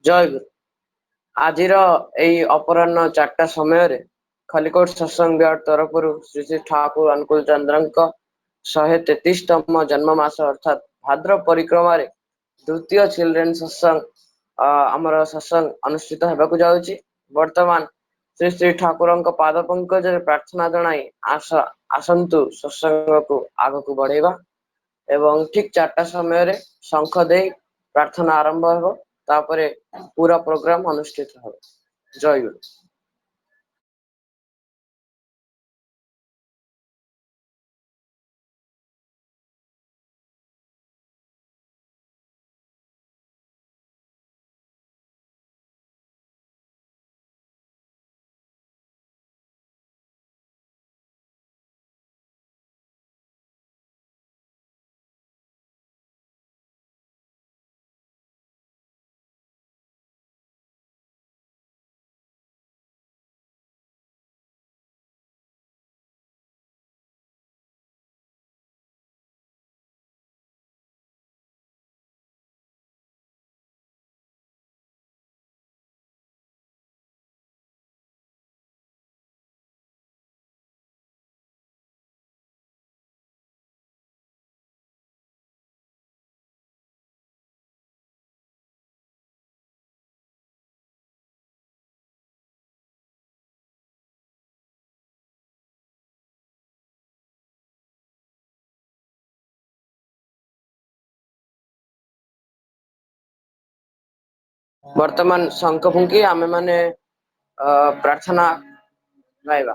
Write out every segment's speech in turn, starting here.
ଜୟ ଗୁରୁ। ଆଜିର ଏଇ ଅପରାହ୍ନ 4ଟା ସମୟରେ ଖଲିକୋଟ ସତ୍ସଙ୍ଗ ବିହାର ତରଫରୁ ଶ୍ରୀ ଶ୍ରୀ ଠାକୁର ଅନୁକୂଳ ଚନ୍ଦ୍ରଙ୍କ 133ତମ ଜନ୍ମ ମାସ ଅର୍ଥାତ୍ ଭାଦ୍ର ପରିକ୍ରମାରେ ଦ୍ୱିତୀୟ ଚିଲଡ୍ରେନ୍ ସତ୍ସଙ୍ଗ ଆମର ସତ୍ସଙ୍ଗ ଅନୁଷ୍ଠିତ ହେବାକୁ ଯାଉଛି। ବର୍ତ୍ତମାନ ଶ୍ରୀ ଶ୍ରୀ ଠାକୁରଙ୍କ ପାଦ ପଙ୍କଜରେ ପ୍ରାର୍ଥନା ଜଣାଇ ଆସନ୍ତୁ ସତ୍ସଙ୍ଗକୁ ଆଗକୁ ବଢେଇବା ଏବଂ ଠିକ 4ଟା ସମୟରେ ଶଙ୍ଖ ଦେଇ ପ୍ରାର୍ଥନା ଆରମ୍ଭ ହେବ। ତାପରେ पूरा प्रोग्राम अनुष्ठित हो। जय गुरु। वर्तमान शंख फुंकी आमे माने प्रार्थना गाइबा।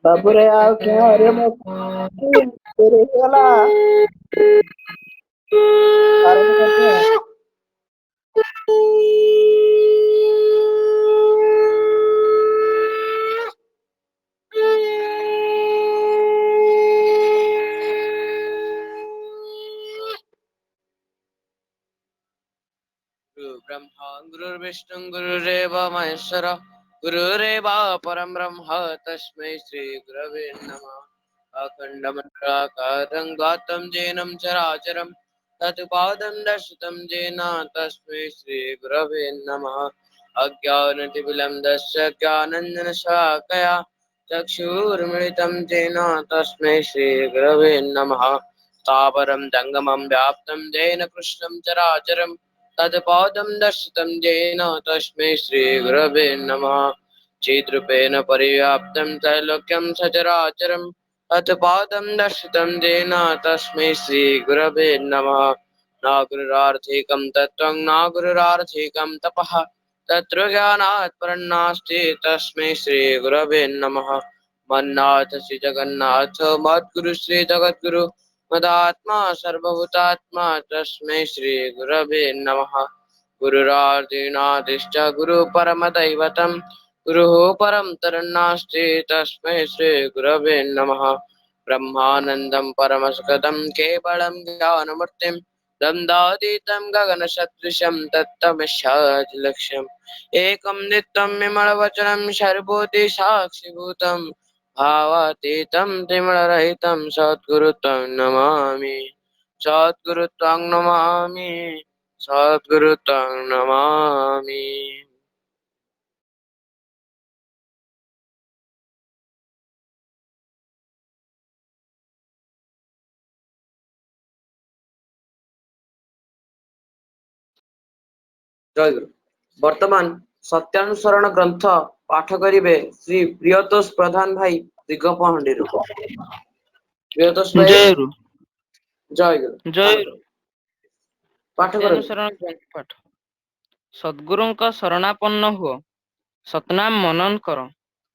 बाबूरे आओ क्या रे मो तेरे वाला कारण करते हैं। गुरु ब्रह्मा गुरुर्विष्णु गुरुरेव महेश्वर गुरुरेव परम ब्रह्म तस्मै श्री गुरवे नमः। अखण्डमण्डलाकारं व्याप्तं येन चराचरं तत्पादं दर्शितं येन तस्मै श्री गुरवे नमः। अज्ञानतिमिरन्दस्य ज्ञानाञ्जनशलाकया चक्षुरुन्मिलितं येन तस्मै श्री गुरवे नमः। स्थावरं जङ्गमं व्याप्तं येन कृष्णं चराचरं तत्पादं दर्शितं येन तस्मै श्री गुरवे नमः। चिद्रूपेण परिव्याप्तं त्रैलोक्यं सचराचरं तत्पादं दर्शितं येन तस्मै श्री गुरवे नमः। न गुरुरार्थिकं तत्त्वं न गुरुरार्थिकं तपः तत्र ज्ञानात् परं नास्ति तस्मै श्री गुरवे नमः। मन्नाथ श्री जगन्नाथ मद्गुरु श्री जगद्गुरु मदात्मा सर्वभूतात्मा तस्मै श्री गुरवे नमः। गुरुरार्दिनादिश्च गुरु परमदैवतं गुरुः परं तरन्नास्ति तस्मै श्री गुरवे नमः। ब्रह्मानन्दं परमसुखदं केवलं ज्ञानमूर्तिं द्वन्द्वातीतं गगनसदृशं तत्तमस्यादिलक्ष्यम् एकं नित्यं विमलवचनं सर्वभूतिसाक्षिभूतं भावातीतं त्रिगुणरहितं सद्गुरुत्वं नमामि सद्गुरुत्वं नमामि सद्गुरुत्वं नमामि। जय गुरु। वर्तमान सत्यानुसरण ग्रंथ पाठ करिवे श्री प्रियतोष प्रधान भाई दिगपहंडीरू। प्रियतोष भाई जय गुरु। जय गुरु। जय गुरु। पाठ करो। सत्यानुसरण ग्रंथ पाठ। सद्गुरुଙ୍କ ଶରଣାପନ୍ନ ହୁଅ, ସତନାମ ମନନ କର,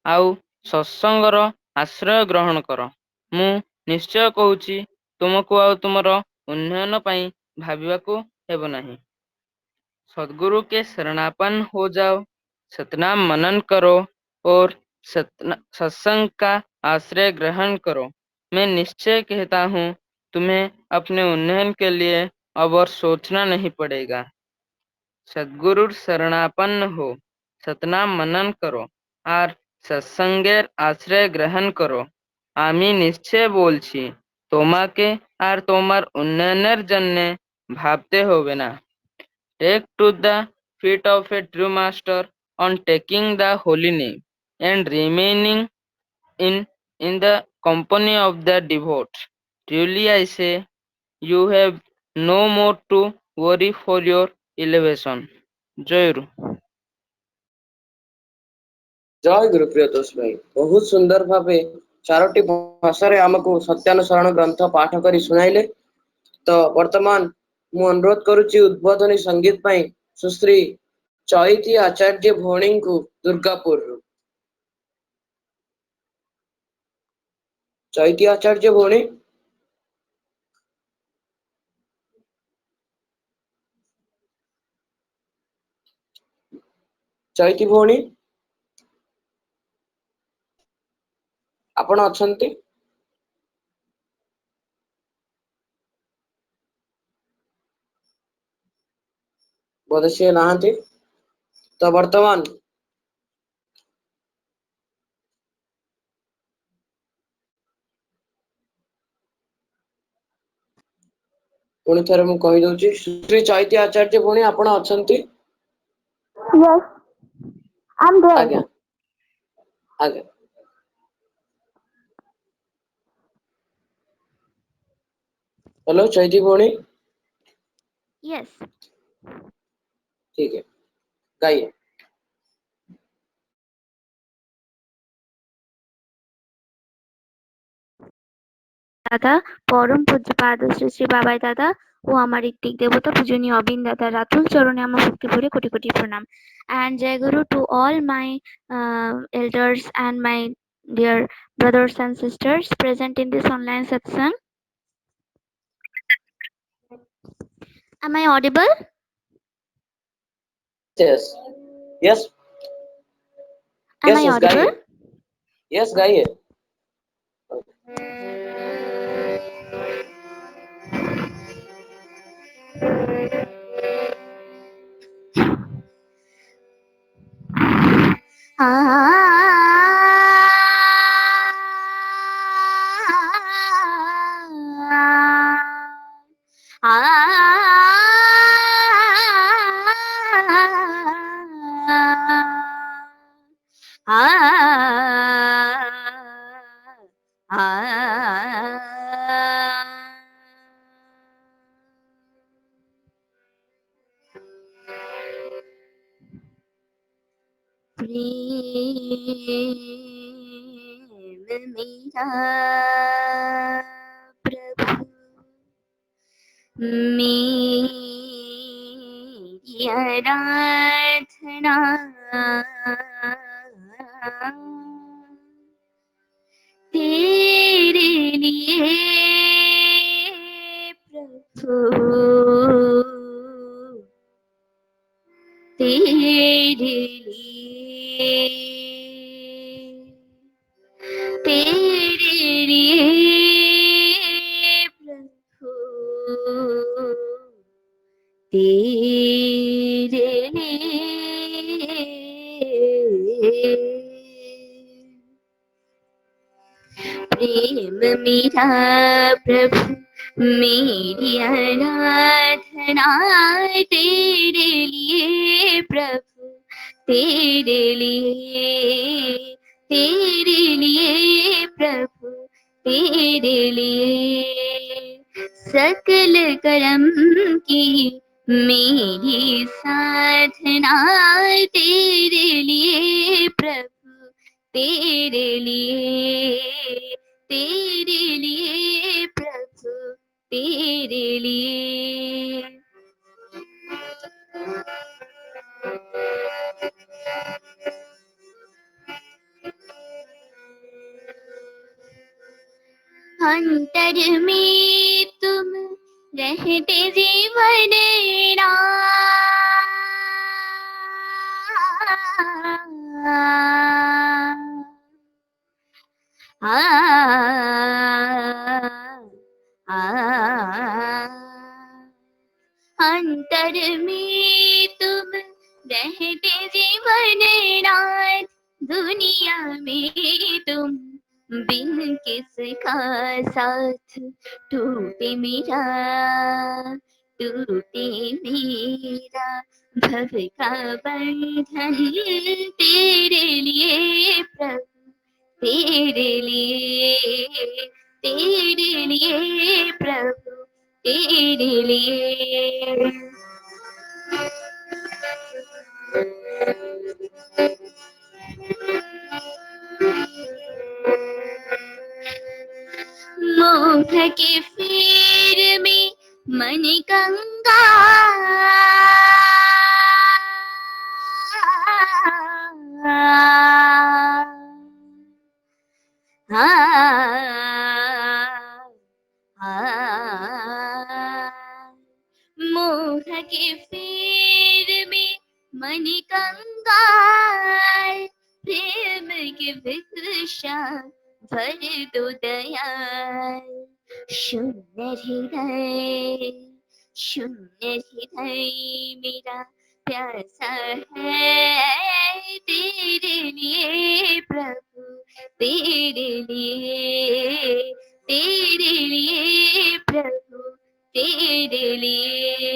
ଆଉ ସତ୍ସଙ୍ଗର ଆଶ୍ରୟ ଗ୍ରହଣ କର। ମୁଁ ନିଶ୍ଚୟ କହୁଛି, ତୁମକୁ ଆଉ ତୁମର ଉନ୍ନୟନ ପାଇଁ ଭାବିବାକୁ ହେବ ନାହିଁ। सद्गुरु के शरणापन्न हो जाओ, सतनाम मनन करो और सत्संग का आश्रय ग्रहण करो। मैं निश्चय कहता हूँ, तुम्हें अपने उन्नयन के लिए अब और सोचना नहीं पड़ेगा। सद्गुरु शरणापन्न हो, सतनाम मनन करो और सत्संगेर आश्रय ग्रहण करो। আমি নিশ্চয় বলছি, তোমাকে আর তোমার উন্নয়নের জন্য ভাবতে হবে না। Take to the feet of a true master on taking the holy name and remaining in in the company of the devout. Truly I say, you have no more to worry for your elevation. জয়রু। ଜୟ ଗୁରୁ ପ୍ରିୟତୋଷ ଭାଇ, ବହୁତ ସୁନ୍ଦର ଭାବେ ଚାରୋଟି ଭାଷାରେ ଆମକୁ ସତ୍ୟାନୁସରଣ ଗ୍ରନ୍ଥ ପାଠ କରି ଶୁଣାଇଲେ। ତ ବର୍ତ୍ତମାନ ମୁଁ ଅନୁରୋଧ କରୁଛି ଉଦ୍ବୋଧନୀ ସଙ୍ଗୀତ ପାଇଁ ସୁଶ୍ରୀ ଚୈତି ଆଚାର୍ଯ୍ୟ ଭଉଣୀଙ୍କୁ ଦୁର୍ଗାପୁରରୁ। ଚୈତି ଆଚାର୍ଯ୍ୟ ଭଉଣୀ, ଚୈତି ଭଉଣୀ ଆପଣ ଅଛନ୍ତି? ବୋଧେ ସିଏ ନାହାନ୍ତି। ତ ବର୍ତ୍ତମାନ ପୁଣି ଥରେ ମୁଁ କହିଦଉଛି, ଶ୍ରୀ ଚୈତି ଆଚାର୍ଯ୍ୟ ଭଉଣୀ ଆପଣ ଅଛନ୍ତି? Yes, I'm there. ଆଜ୍ଞା ଆଜ୍ଞା। हेलो चैती भौणी, Yes. ठीक है, गाइए। দাদা, পরম পূজ্যপাদ শ্রী শ্রী বাবাই দাদা ও আমার ঋত্বিক দেবতা পূজনীয় অবিন দাদা রাতুল চরণে আমার ভক্তি ভরে কোটি কোটি প্রণাম। And Jai Guru to all my elders and my dear brothers and sisters present in this online satsang. Am I audible? Yes yes Am yes I yes गाइए, audible? यस गाइए। प्रेम मेरा प्रभु मेरी आराधना तेरे लिए प्रभु, तेरे लिए, तेरे लिए प्रभु, तेरे लिए प्रेम मेरा प्रभु मेरी आराधना तेरे लिए प्रभु, तेरे लिए, तेरे लिए प्रभु, तेरे लिए सकल कर्म की मेरी साधना तेरे लिए प्रभु, तेरे लिए, तेरे लिए प्रभु, तेरे लिए अंतर में तुम रहते जीवन अंतर में तुम कहते जीवन नाथ दुनिया में तुम बिन किसका साथ टूटे मेरा भव का बंधन तेरे लिए प्रभु तेरे लिए प्रभु तेरे लिए मोह के फेर में मन गंगा मोह के फेर में मन कंगाल प्रेम के भिक्षा भर दो दयाल शून्य हृदय मेरा प्यासा है तेरे लिए प्रभु तेरे लिए प्रभु तेरे लिए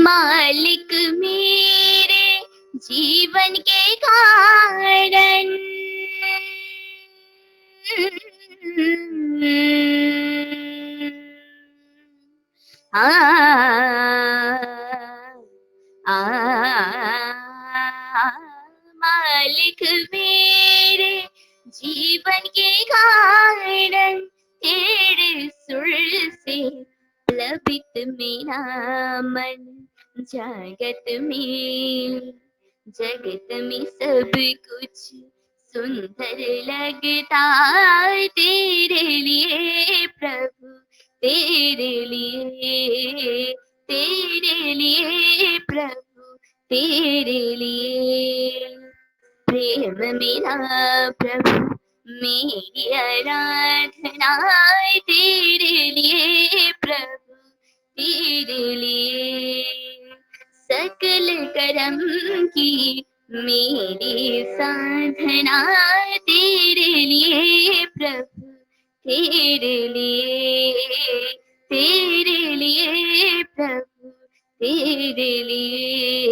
मालिक मेरे जीवन के कारण मालिक मेरे जीवन के कारण तेरे सुर से प्लवित मेरा मन जगत में सब कुछ सुंदर लगता तेरे लिए प्रभु तेरे लिए प्रभु तेरे लिए प्रेम मेरा प्रभु मेरी आराधना तेरे लिए प्रभु तेरे लिए सकल कर्म की मेरी साधना तेरे लिए प्रभु तेरे लिए प्रभु तेरे लिए प्रभु तेरे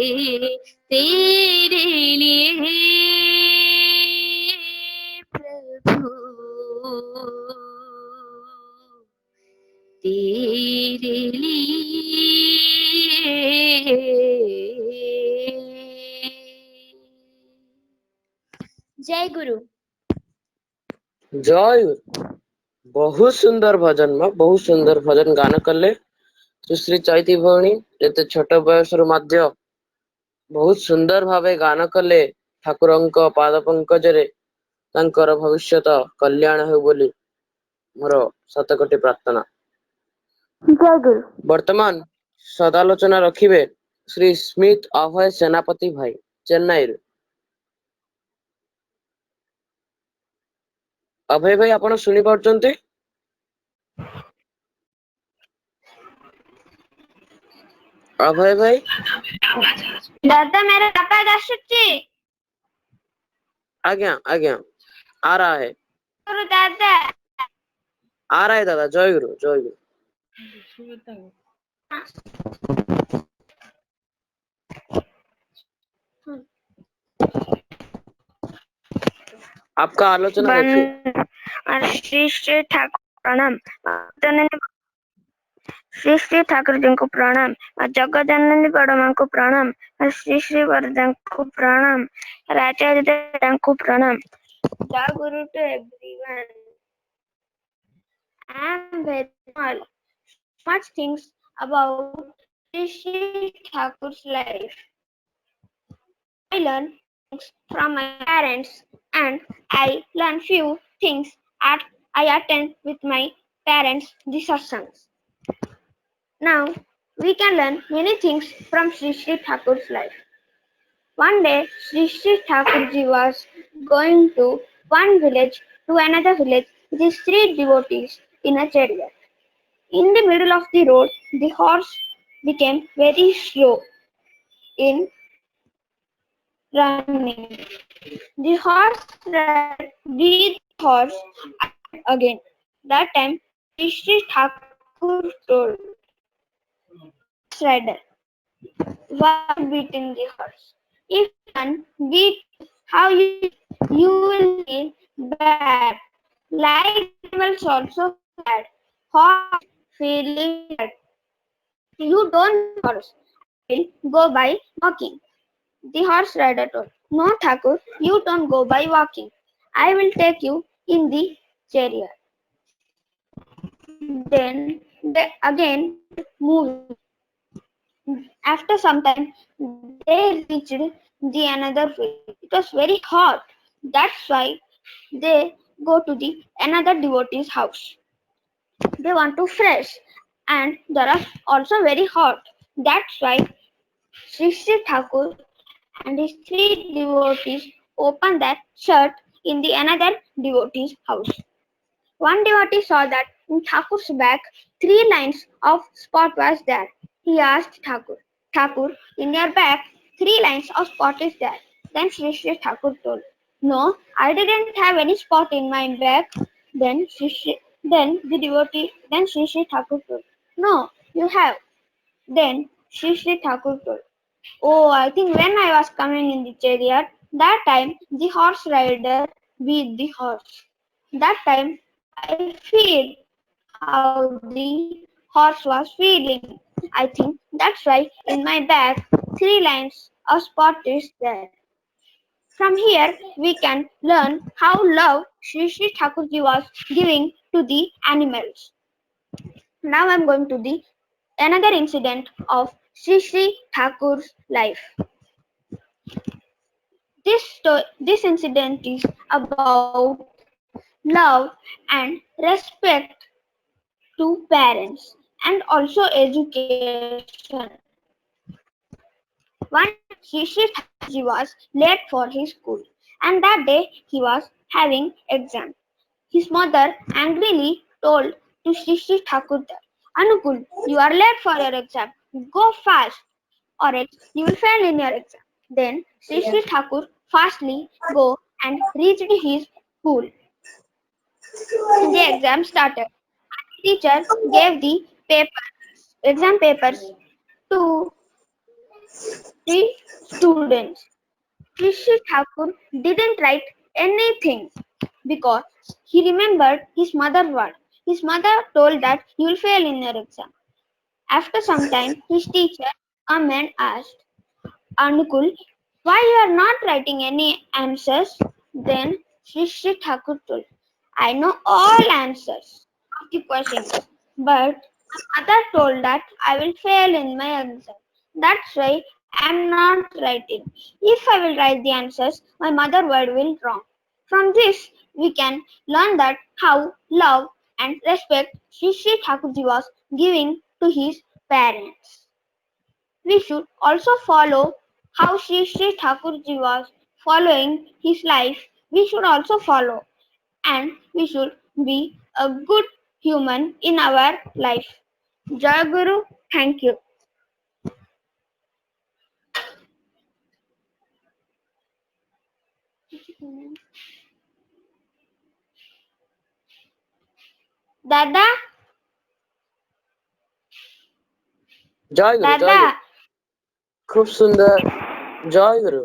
जय गुरु जय गुरु। बहुत सुंदर भजन में बहुत सुंदर भजन गान कले सुश्री चैती भौणी एते छोट बयस मध्य बहुत सुंदर भावे गान कले ठाकुरंक पाद पंकजरे तांकर भविष्यत कल्याण हो बोली मोर शतकोटी प्रार्थना। जय गुरु वर्तमान सदालोचना रखिबे श्री स्मिथ अभय सेनापति भाई चेन्नई रू। अभय भाई आपण सुनी पारछंती? अभय भाई दादा मेरा आवाज आସୁଛି? आज्ञा आज्ञा आ रहा है गुरु दादा आ रहा है दादा। जय गुरु जय गुरु। आपका आलोचना रखिए। श्री श्री ठाकुर प्रणाम श्री श्री ठाकुर जी को प्रणाम जगजननी बड़ मां को प्रणाम श्री श्री वरदा को प्रणाम आचार्य को प्रणाम। जय गुरु to everyone. I am very small. Much things about Shri Thakur's life. I learn things from my parents and I learn few things at I attend with my parents the satsangs. Now we can learn many things from Sri Sri Thakur's life. One day Sri Sri Thakurji was going to one village to another village with his three devotees in a chariot. In the middle of the road, the horse became very slow in running. The horse beat the horse again. That time Sri Sri Thakur told horse rider, "Why are you beating the horse? If one beat you, how you will feel bad. Like animals also feel bad. Horse feeling bad. You don't beat the horse. I will go by walking." The horse rider told, "No, Thakur, you don't go by walking. I will take you in the chariot." Then they again started moving. After some time, they reached the another village. It was very hot. That's why they go to the another devotee's house. They want to fresh, and there are also very hot. That's why Sri Sri Thakur and his three devotees opened that shirt in the another devotee's house. One devotee saw that in Thakur's back 3 lines of spot was there. He asked Thakur, "Thakur, in your back 3 lines of spot is there?" Then Sri Sri Thakur told, "No, I didn't have any spot in my back." Then Sri Sri Thakur told, "No, you have." Then Sri Sri Thakur told, "Oh, I think when I was coming in the chariot, that time the horse rider beat the horse. That time I feel how the horse was feeling. I think that's why in my back 3 lines of spot is there." From here we can learn how love Sri Sri Thakurji was giving to the animals. Now I am going to the another incident of Sri Sri Thakur's life. This incident is about love and respect to parents and also education. One day Sri Sri Thakurji was late for his school, and that day he was having exam. His mother angrily told to Sri Sri Thakur that, "Anukul, you are late for your exam. Go fast or else you will fail in your exam." Then Sri Sri Thakur fastly go and reached his school. The exam started. The teacher gave the exam papers to the students. Sri Thakur didn't write anything because he remembered his mother's word. His mother told that you will fail in your exam. After some time, his teacher came and asked, "Anukul, why you are not writing any answers?" Then Sri Thakur told, "I know all answers of the questions, but my mother told that I will fail in my exam. That's why I am not writing. If I will write the answers, my mother word will wrong." From this, we can learn that how love and respect Sri Thakurji was giving to his parents. We should also follow how Sri Thakurji was following his life. We should also follow, and we should be a good human in our life. Jai Guru, thank you. Dada, Joy Guru Joy Dada, গুরু খুব সুন্দর জয় গুরু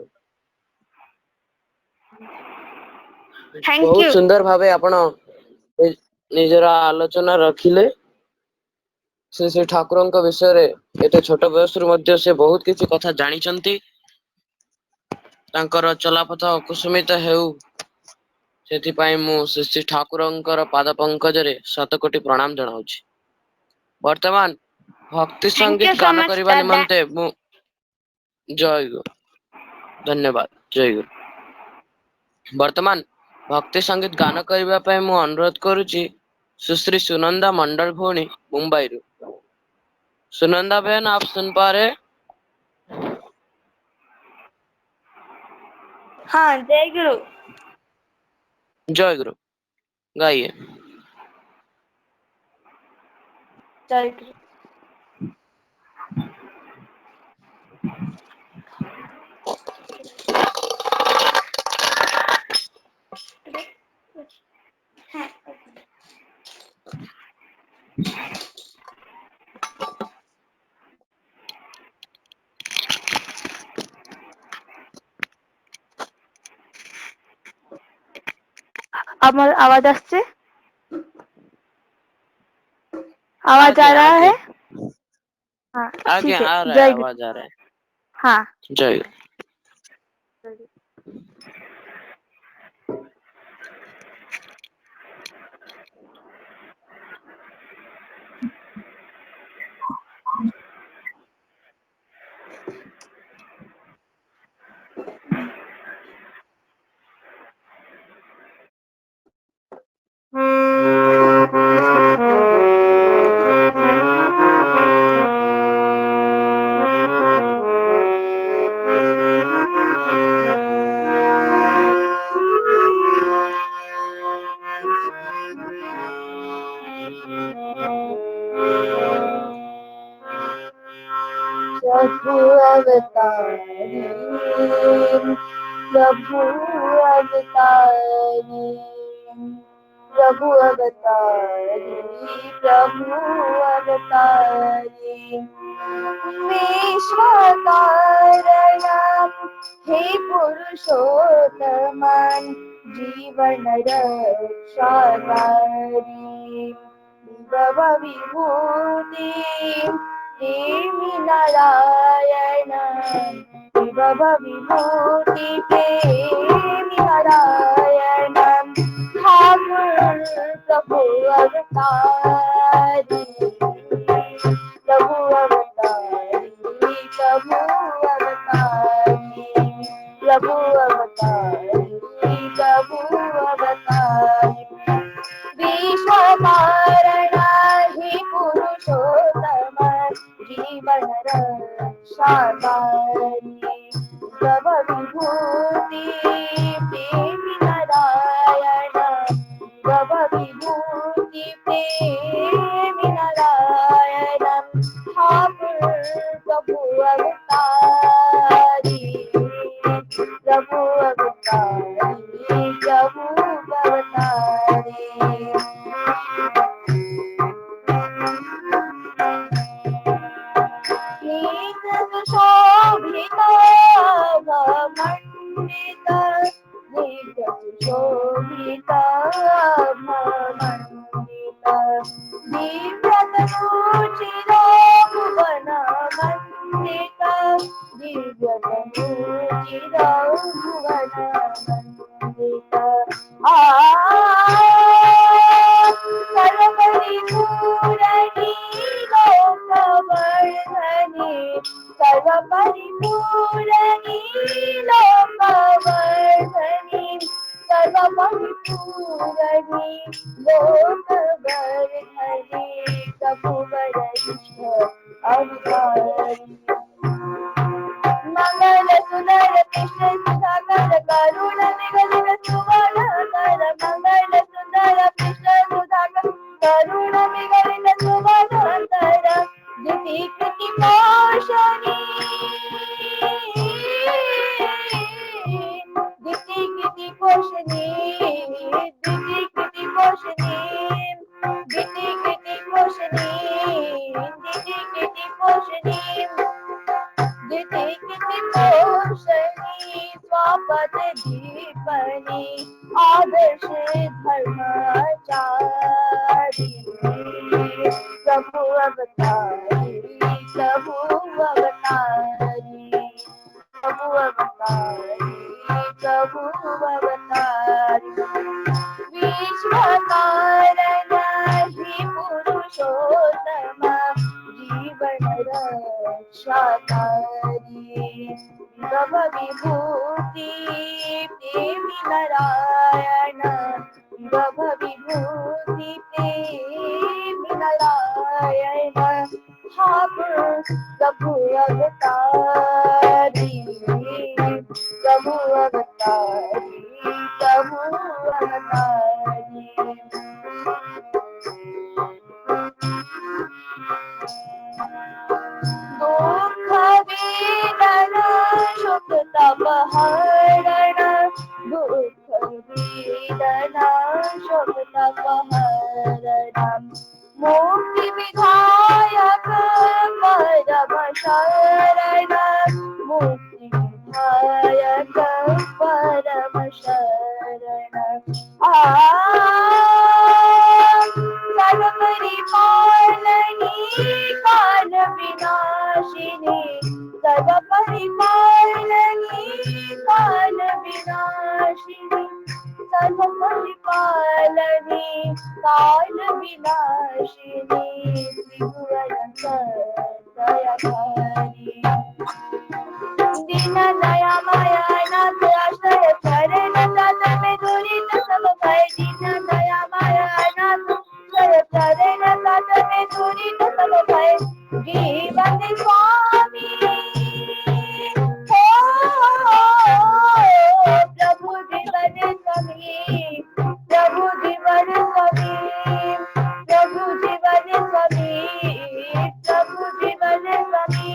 thank ବହୁତ you. ସୁନ୍ଦର ଭାବେ ଆପଣ ନିଜର ଆଲୋଚନା ରଖିଲେ। ଶ୍ରୀ ଠାକୁରଙ୍କ ବିଷୟରେ ଏତେ ଛୋଟ ବୟସରୁ ମଧ୍ୟ ସେ ବହୁତ କିଛି କଥା ଜାଣିଛନ୍ତି। ତାଙ୍କର ଚଲାପଥ କୁସୁମିତ ହେଉ, ସେଥିପାଇଁ ମୁଁ ଶ୍ରୀ ଠାକୁରଙ୍କର ପାଦ ପଙ୍କଜରେ ଶତକୋଟି ପ୍ରଣାମ ଜଣାଉଛି। ବର୍ତ୍ତମାନ ଭକ୍ତି Thank ସଙ୍ଗୀତ you so ଗାନ much, କରିବା Dada. ନିମନ୍ତେ ମୁଁ ଜୟ ଗୁରୁ ଧନ୍ୟବାଦ ଜୟ ଗୁରୁ। ବର୍ତ୍ତମାନ ଭକ୍ତି ସଙ୍ଗୀତ ଗାନ କରିବା ପାଇଁ ମୁଁ ଅନୁରୋଧ କରୁଛି ସୁଶ୍ରୀ ସୁନନ୍ଦା ମଣ୍ଡଳ ଭଉଣୀ ମୁମ୍ବାଇରୁ। सुनंदा बहन, आप सुन पा रहे? हाँ, जय गुरु। जय गुरु, गाइए। जय गुरु। আমার आवाज আসছে? आवाज आ आगे रहा आगे है? हाँ, आगे ठीक है। आ रहा है, जय गुरु। आवाज आ रहा है। हाँ। जय गुरु। प्रभु अवतारी, प्रभु अवतारी, प्रभु अवतारी, प्रभु अवतारी। विश्व कारण हे पुरुषोत्तम, जीवन रक्षाकारी। विभव विभूति प्रेमी नारायण, विभव विभूति प्रेमी नारायण। ठाकुर प्रभु अवतारी, प्रभु अवतारी, प्रभु अवतारी, प्रभु अवतारी, प्रभु अवतारी। विश्व कारण ही पुरुषोत्तम, जीवन रक्षाकारी। प्रभ विभूति प्रेमी नारायण, प्रभ विभूति प्रेमी नारायण। ठाकुर प्रभु अवतारी, प्रभु अवतारी, प्रभु अवतारी। शोभित भमंडित, शोभित भमंडित। दिव्यतनुचिर भुवन मंडित, दिव्यतनुचिर भुवन मंडित। सर्वपरिपूरणी लोकवर्धनी, सर्वपरिपूरणी लोकवर्धनी, सर्वपरिपूरणी लोकवर्धनी। प्रभु वरिष्ठ अवतारी। मंगल सुंदर कृष्ण सुधाकर, करुण निगलित सुवर्णकर। मंगल सुंदर कृष्ण सुधाकर, करुण निगलित सुवर्णकर। दिति कृति पोषणी, दिति कृति पोषणी, दिति कृति पोषणी, दिति कृति पोषणी, दिति कृति पोषणी, दिति कृति पोषणी। स्वापद दीपनी, आदर्श धर्मचारी। प्रभु अवतारी, प्रभु अवतारी, प्रभु अवतारी, प्रभु अवतारी। विश्व कारण ही पुरुषोत्तम, जीवन रक्षाकारी। विभव विभूति प्रेमी नारायण, विभव विभूति प्रेमी नारायण। ठाकुर प्रभु अवतारी, प्रभु अवतारी, प्रभु अवतारी। दुख वेदन सुख तप हरण, दुख वेदन सुख तप हरण, मुक्ति विधायक परम शरण, मुक्ति विधायक परम शरण। सर्व परिपालनी काल विनाशिनी, सर्व परिपालनी काल विनाशिनी, सर्व परिपालनी काल विनाशिनी, त्रिभुवन दयाकारी। दीन दया माया नाथ आश्रय चरण तत में दुरित सब भय, दीन दया माया नाथ आश्रय चरण तत में दुरित सब भय, जीवन स्वामी हो प्रभु जीवन स्वामी, प्रभु जीवन स्वामी, प्रभु जीवन स्वामी, प्रभु जीवन स्वामी,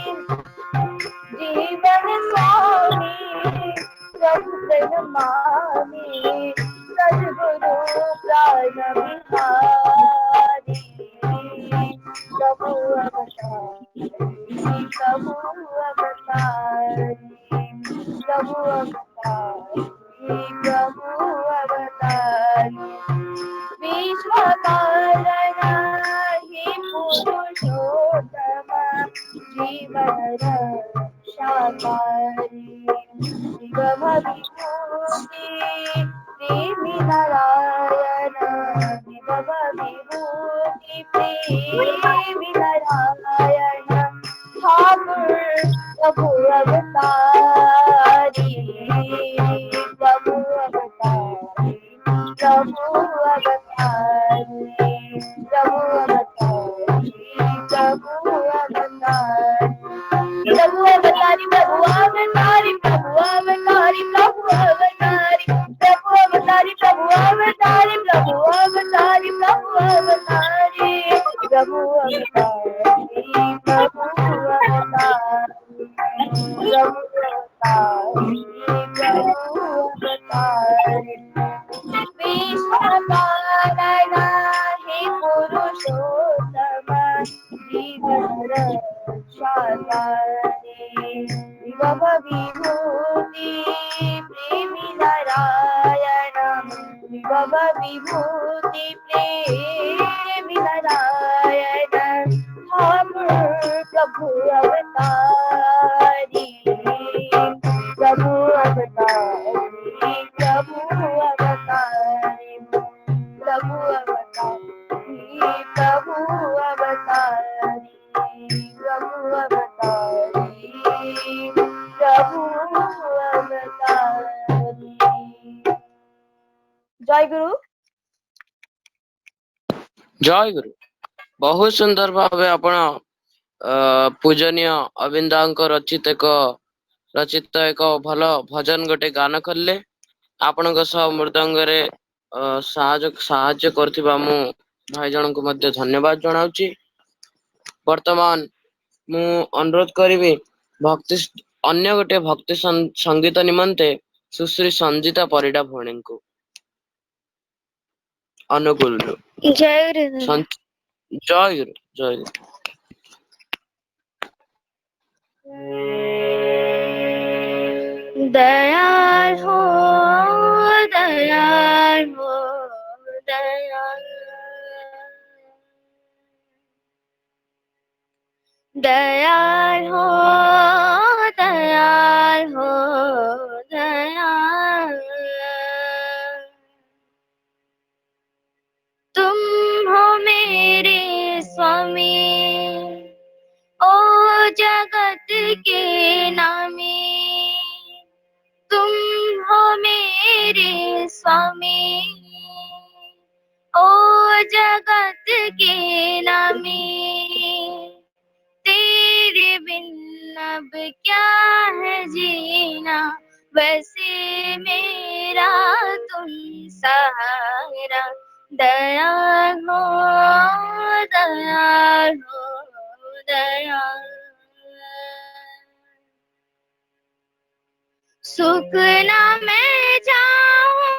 जीवन स्वामी प्रभु प्रणमामि, सद्गुरु प्राण बिहारी, प्रभु अवतारी, प्रभु अवतारी, प्रभु अवतारी, प्रभु अवतारी। विश्व कारण ही पुरुषोत्तम, जीवन रक्षाकारी, निगम विभूति प्रेमी नारायण, निगम विभूति प्रेमी नारायण, ठाकुर प्रभु अवतारी, प्रभु अवतारी, प्रभु अवतारी, प्रभु अवतारी, प्रभु अवतारी, प्रभु अवतारी, प्रभु अवतारी, प्रभु अवतारी, प्रभु अवतारी, प्रभु अवतारी, प्रभु अवतारी, प्रभु अवतारी, प्रभु अवतारी, प्रभु अवतारी, प्रभु अवतारी, प्रभु अवतारी, प्रभु अवतारी। विश्व कारण हे पुरुषोत्तम, जीवन रक्षाकारी, निगम विभूति प्रेमी नारायण, निगम विभूति प्रेमी नारायण, ठाकुर प्रभु अवतारी, प्रभु अवतारी, प्रभु अवतारी, प्रभु अवतारी, प्रभु अवतारी, प्रभु अवतारी, प्रभु अवतारी। जय गुरु। जय गुरु। बहुत सुंदर भावे आपण पूजनीय अविंदांक रचित एक भल भजन गोटे गान कले। आपणक सह मृदंगरे साहाय्य करथिबा मु भाई जन को मध्य धन्यवाद जनाउची। वर्तमान मु अनुरोध करिवि भक्ति अन्य गोटे भक्ति संगीत निमंते सुश्री संजीता परिडा भौणी को अनुकूल जय गुरु। जय गुरु जय गुरु। दयाल हो, दयाल हो, दयाल, दयाल हो, दयाल हो, दयाल। तुम हो मेरे स्वामी, ओ जगत के नामी, तुम हो मेरे स्वामी, ओ जगत के नामी। अब क्या है जीना, वैसे मेरा तुम सहारा। दयाल हो, दयाल हो, दयाल। सुख ना मैं जाऊं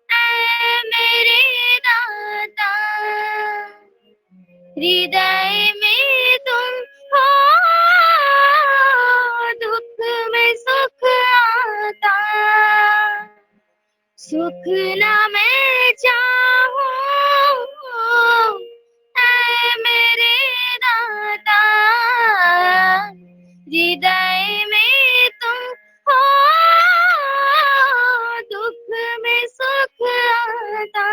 ऐ मेरे दाता, हृदय में तुम हो, दुख में सुख आता। सुख ना मैं चाहूं ऐ मेरे दाता, हृदय में तुम हो, दुख में सुख आता।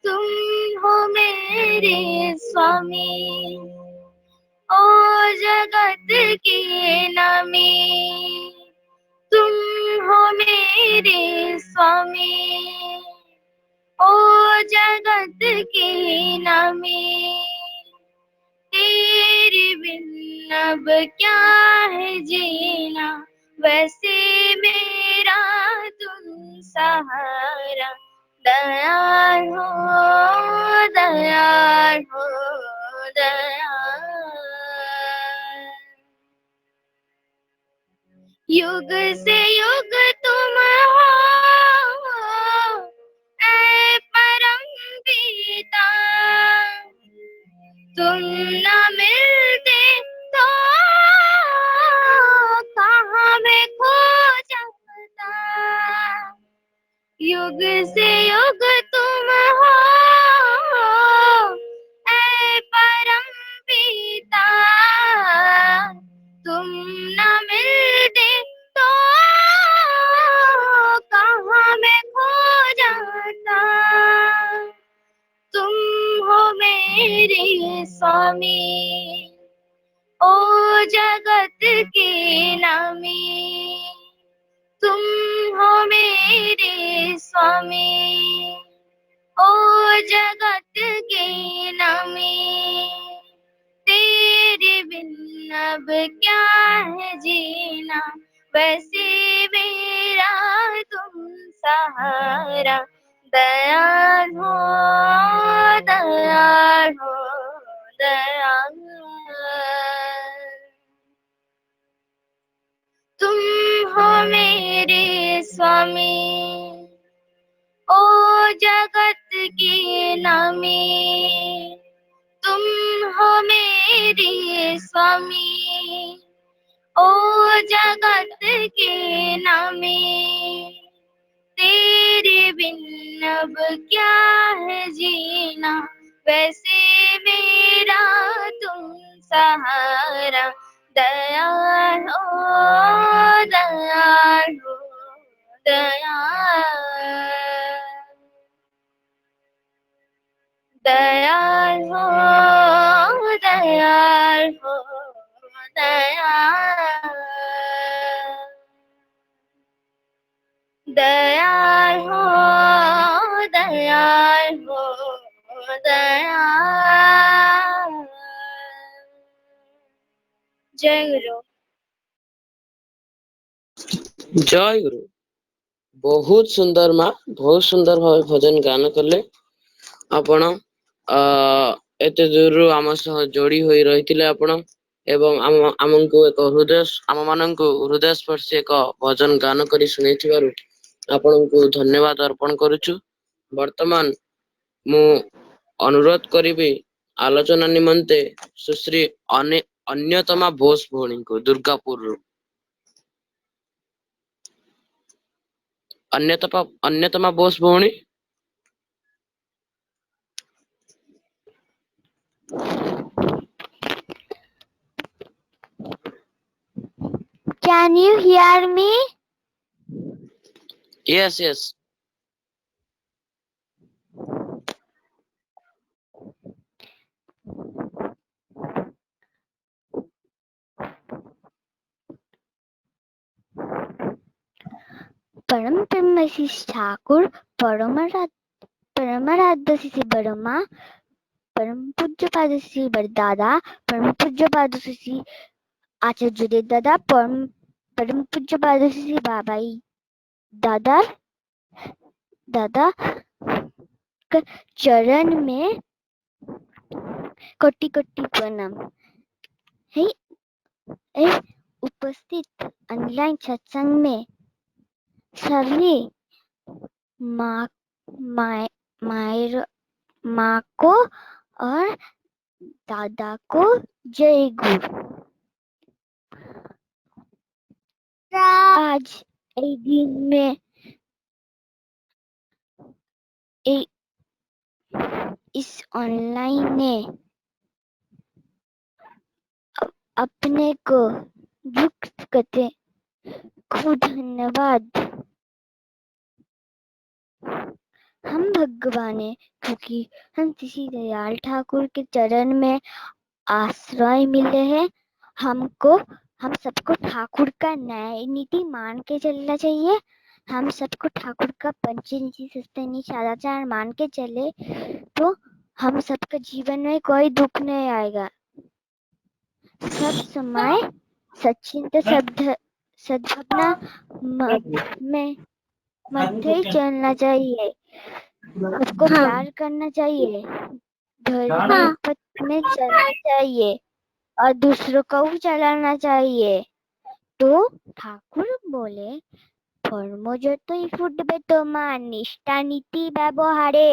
तुम हो मेरे स्वामी, ओ जगत की नमी। तुम हो मेरे स्वामी, ओ जगत की नमी। तेरे बिन अब क्या है जीना, वैसे मेरा तुम सहारा। दयाल हो, दयाल हो, दयाल। युग से युग तुम हो ऐ परम पिता, तुम न मिलते तो कहाँ मैं खो जाता। युग से युग तुम हो ऐ परम पिता, तुम न मिलते तो कहाँ मैं खो जाता। तुम हो मेरे स्वामी, ओ जगत के नामी। तुम हो मेरे स्वामी, ओ जगत के नामी। तेरे बिन अब क्या है जीना, वैसे मेरा तुम सहारा। दयाल हो, दयाल हो, दयाल। तुम हो मेरे स्वामी, ओ जगत की नामी। तुम हो मेरे स्वामी, ओ जगत के नामी। तेरे बिन अब क्या है जीना, वैसे मेरा तुम सहारा। दयाल हो, दयाल हो, दयाल। दयाल हो, दयाल हो, दयाल। दयाल हो, दयाल हो, दयाल। जय गुरु। जय गुरु। बहुत सुंदर माँ, बहुत सुंदर भाव भजन गान कले आपण। एते दूर आम सह जोड़ी होई रहिथिले आपण एवं आमको एक हृदय आम माननको हृदय स्पर्शी एक भजन गान करी सुनेथिबारु आपनको धन्यवाद अर्पण करूछु। वर्तमान मु अनुरोध करिबी आलोचना निमंते सुश्री अन्यतमा बोस भौणी को दुर्गापुर अन्यतमा Bose भौणी। Can you hear me? Yes, yes. परम ब्रह्मशिष ठाकुर, परमाराध्य श्री वर्मा, परम पूज्य पाद श्री बरदादा परम पूज्य पाद श्री आचार्य देव दादा परम पूज्य पाद श्री बाबाई दादा दादा के चरण में कोटि कोटि प्रणाम। हे उपस्थित ऑनलाइन सत्संग में सभी माँ को और दादा को जय गुरु। आज एक दिन में इस ऑनलाइन ने अपने को युक्त करते खूब धन्यवाद। हम भगवान है क्योंकि हम किसी दयाल ठाकुर के चरण में आश्रय मिले हैं। हम सबको ठाकुर का न्याय नीति मान के चलना चाहिए। हम सबको ठाकुर का पंचनीति सस्तनी सदाचार मान के चले तो हम सबके जीवन में कोई दुख नहीं आएगा। सब समय सचिंत सद्भावना में मध्य ही चलना चाहिए। सबको प्यार करना चाहिए, धर्म पथ में चलना चाहिए और दूसरों को भी चलाना चाहिए। तो ठाकुर बोले ধর্মযতই ফুটবে তোমার নিষ্ঠা নীতি ব্যবহারে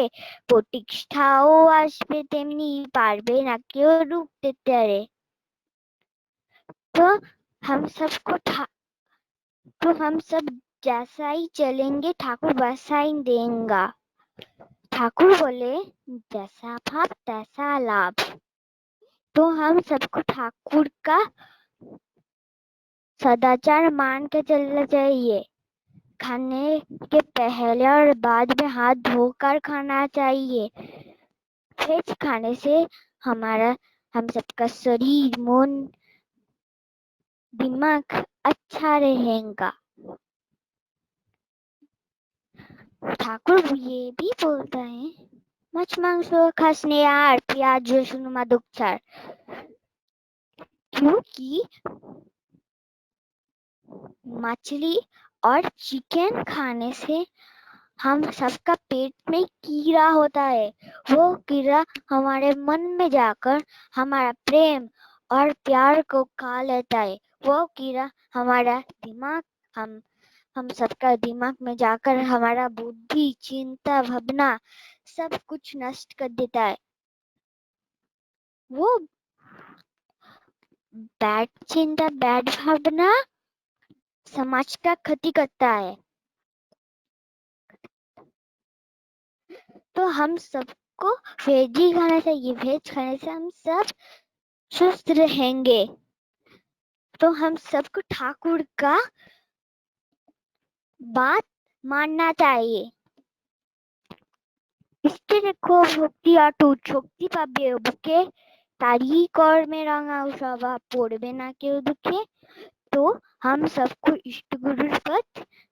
প্রতিষ্ঠাও আসবে তেমনি পারবে না কেউ রুখতে পারে। तो हम सब जैसा ही चलेंगे ठाकुर वैसा ही देंगे। ठाकुर बोले जैसा भाव तैसा लाभ। तो हम सबको ठाकुर का सदाचार मान के चलना चाहिए। खाने के पहले और बाद में हाथ धोकर खाना चाहिए। वेज खाने से हम सबका शरीर मन दिमाग अच्छा रहेगा। ठाकुर ये भी बोलता है মাছ মাংস খাস নে আর পেঁয়াজ রসুন মাদক ছাড়। क्योंकि मछली और चिकन खाने से हम सबका पेट में कीड़ा होता है। वो कीड़ा हमारे मन में जाकर हमारा प्रेम और प्यार को खा लेता है। वो कीड़ा हमारा दिमाग हम सबका दिमाग में जाकर हमारा बुद्धि चिंता भावना सब कुछ नष्ट कर देता है। वो बैड चिंता बैड भावना समाज का क्षति करता है। तो हम सबको वेज ही खाना चाहिए। वेज खाने से हम सब स्वस्थ रहेंगे। तो हम सबको ठाकुर का बात मानना चाहिए। इसके देखो ভক্তি অটুট শক্তি পাবে বুকে তারই কর্মে রাঙা সভা পড়বে না কেউ দুঃখে। तो हम सबको इष्ट गुरु पथ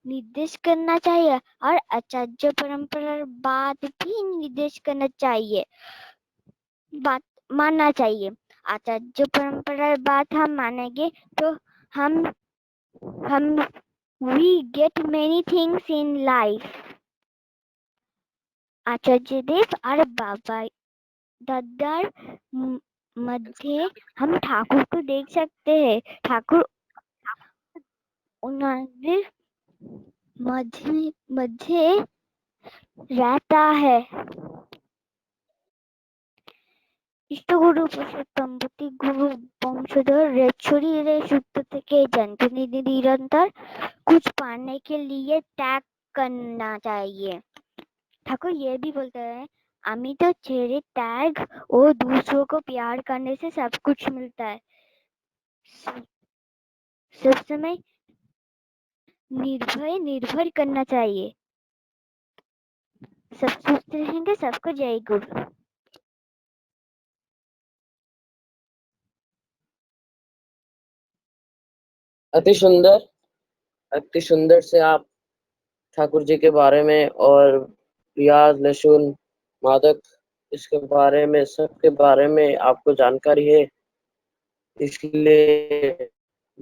निर्देश करना चाहिए और आचार्य परंपरा बात भी निर्देश करना चाहिए, बात मानना चाहिए। आचार्य परंपरा बात हम मानेंगे तो हम we get many things in life। आचार्य देव और बाबा दादार मध्य हम ठाकुर को देख सकते हैं। ठाकुर उन्होंने मध्य रहता है। इष्ट गुरु पुरुषोत्तमपति गुरु वंशधर रेच्छरी रे सुक्त থেকে जंतु निरंतर कुछ पाने के लिए त्याग करना चाहिए। ठाकुर ये भी बोलते हैं अमी तो चेहरे त्याग और दूसरों को प्यार करने से सब कुछ मिलता है। सब समय निर्भर करना चाहिए। सब सुस्त रहेंगे। सबको जय गुरु। अति सुंदर से आप ठाकुर जी के बारे में और प्याज लहसुन मादक इसके बारे में, सबके बारे में आपको जानकारी है। इसलिए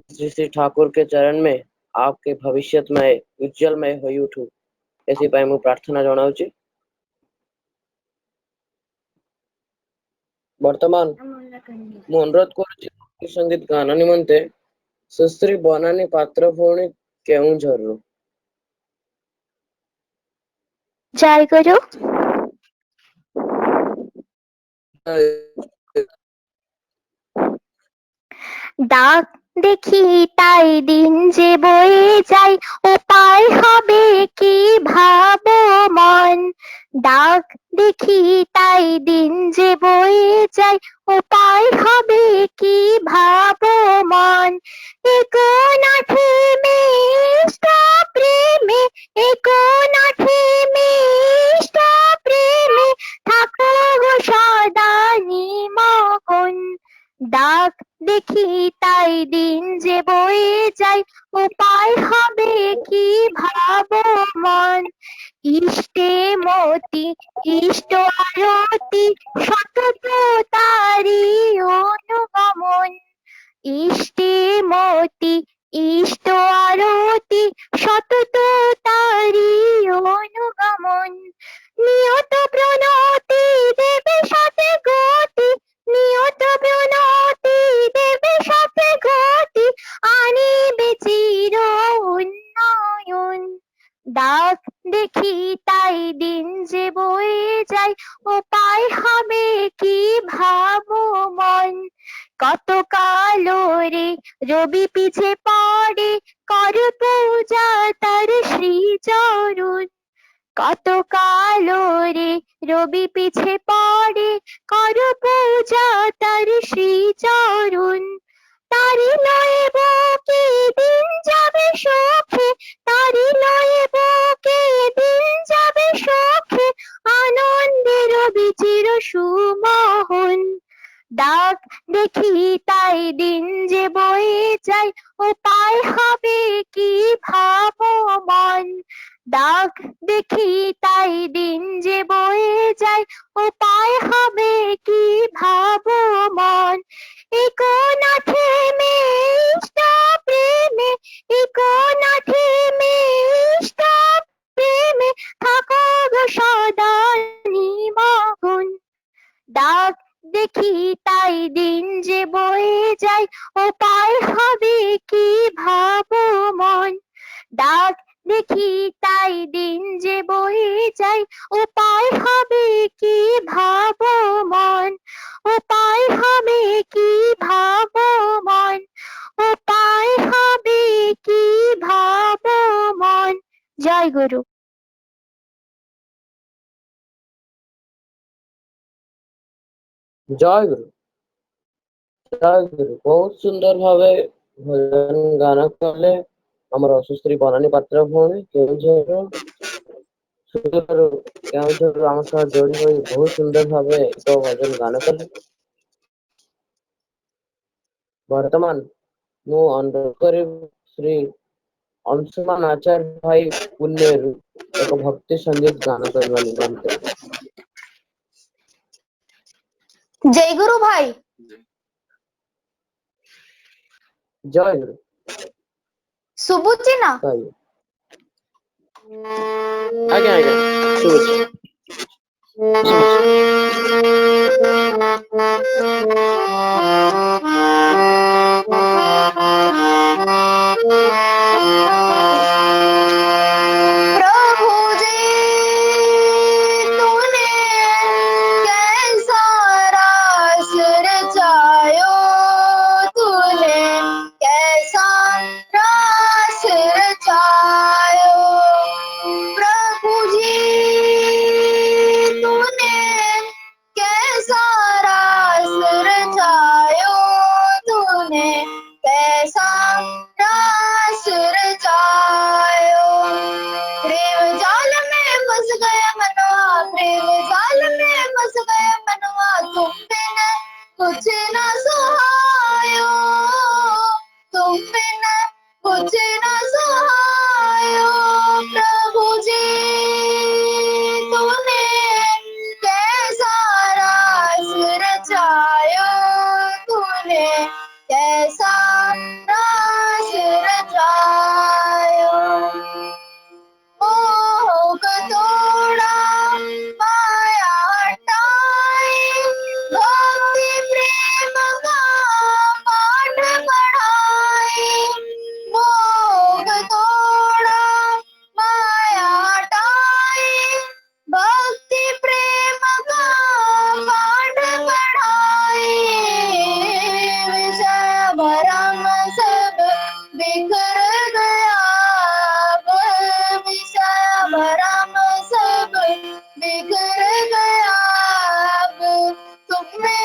श्री श्री ठाकुर के चरण में आपके भविष्यमय उज्जवलमय होई उठू एथिपाई ମୁଁ ପ୍ରାର୍ଥନା ଜଣାଉଛି। ବର୍ତ୍ତମାନ ମୁଁ ଅନୁରୋଧ କରୁଛି ଭକ୍ତି ସଙ୍ଗୀତ ଗାନ ନିମନ୍ତେ ସୁଶ୍ରୀ ବନାନୀ ପାତ୍ର ଭଉଣୀ କେଉଁଝରରୁ। জয় গুরু। ডাক দেখি তাই দিন যে বয়ে যায়, উপায় হবে কি ভাবো মন। ডাক দেখি তাই দিন যে বয়ে যায়, উপায় হবে কি ভাবো মন। একো না থেমে ইষ্ট প্রেমে, একো না থেমে ইষ্ট প্রেমে, থাকো গো সদা নিমগ্ন। ডাক দেখি তাই দিন যে বয়ে যায়, উপায় হবে কি ভাবো মন। ইষ্টে মতি ইষ্ট আরতি, সতত তারি অনুগমন। ইষ্টে মতি ইষ্ট আরতি, সতত তারি অনুগমন। নিয়ত প্রণতি দেবে সাথে গতি, নিয়ত প্রণতি দেবে সাথে গতি, আনিবে চির উন্নয়ন। ডাক দেখি তাই দিন যে বয়ে যায়, উপায় হবে কি ভাবো মন। কত কালো রে রবি পিছে পড়ে, কর পূজা তার শ্রী চরণ। কত কালো রে রবি পিছে পড়ে, কর পূজা তার শ্রী চরণ। তারি লয়ে বুকে দিন যাবে সুখে, তারি লয়ে বুকে দিন যাবে সুখে, আনন্দের বিচির সুমোহন। ডাক দেখি তাই দিন যে বয়ে যায়, উপায় হবে কি ভাবো মন। ডাক দেখি তাই দিন যে বয়ে যায়, উপায় হবে কি ভাবো মন। একো না থেমে ইষ্ট প্রেমে, একো না থেমে ইষ্ট প্রেমে, থাকো গো সদা নিমগ্ন। ডাক দেখি তাই দিন যে বয়ে যায়, উপায় হবে কি ভাবো মন। ডাক দেখি তাই দিন যে বয়ে যায়, উপায় হবে কি ভাবো মন। উপায় হবে কি ভাবো মন, উপায় হবে কি ভাবো মন। জয় গুরু। ଜୟ ଗୁରୁ ଜୟ ଗୁରୁ। ବହୁତ ସୁନ୍ଦର ଭାବେ ଭଜନ ଗାନ କଲେ ଆମର ସୁଶ୍ରୀ ବନାନୀ ପାତ୍ର ଭଉଣୀ କେଉଁଝରରୁ। କେଉଁଝରରୁ ଆମ ସହ ଯୋଡ଼ି ହୋଇ ବହୁତ ସୁନ୍ଦର ଭାବେ ଏକ ଭଜନ ଗାନ କଲେ। ବର୍ତ୍ତମାନ ମୁଁ ଅନୁରୋଧ କରିବି ଶ୍ରୀ अंशुमान आचार्य भाई पुनेरू एक भक्ति संगीत गान करने निमंते। जय गुरु भाई। जय गुरु। सुबुची ना? आज्ञा आज्ञा शुभुची प्रभु जी तूने कैसा रास रचायो, तूने कैसा रास रचायो। प्रभु जी तूने कैसा रास रचायो, तूने कैसा रास रचायो। प्रेम जाल में फंस गया मनवा, प्रेम जाल में फंस गया मनवा, तुम बिना कुछ ना सुहायो, तुम बिना कुछ ना सुहायो। प्रभु जी तूने कैसा कैसा रास रचायो। मोह तोड़ा माया हटाई, भक्ति प्रेम का पाठ पढ़ाई। मोह तोड़ा माया हटाई, भक्ति प्रेम का पाठ पढ़ाई। विषय भरम सब बिखर गया, विषय भरम सब बिखर गया। अब तुमने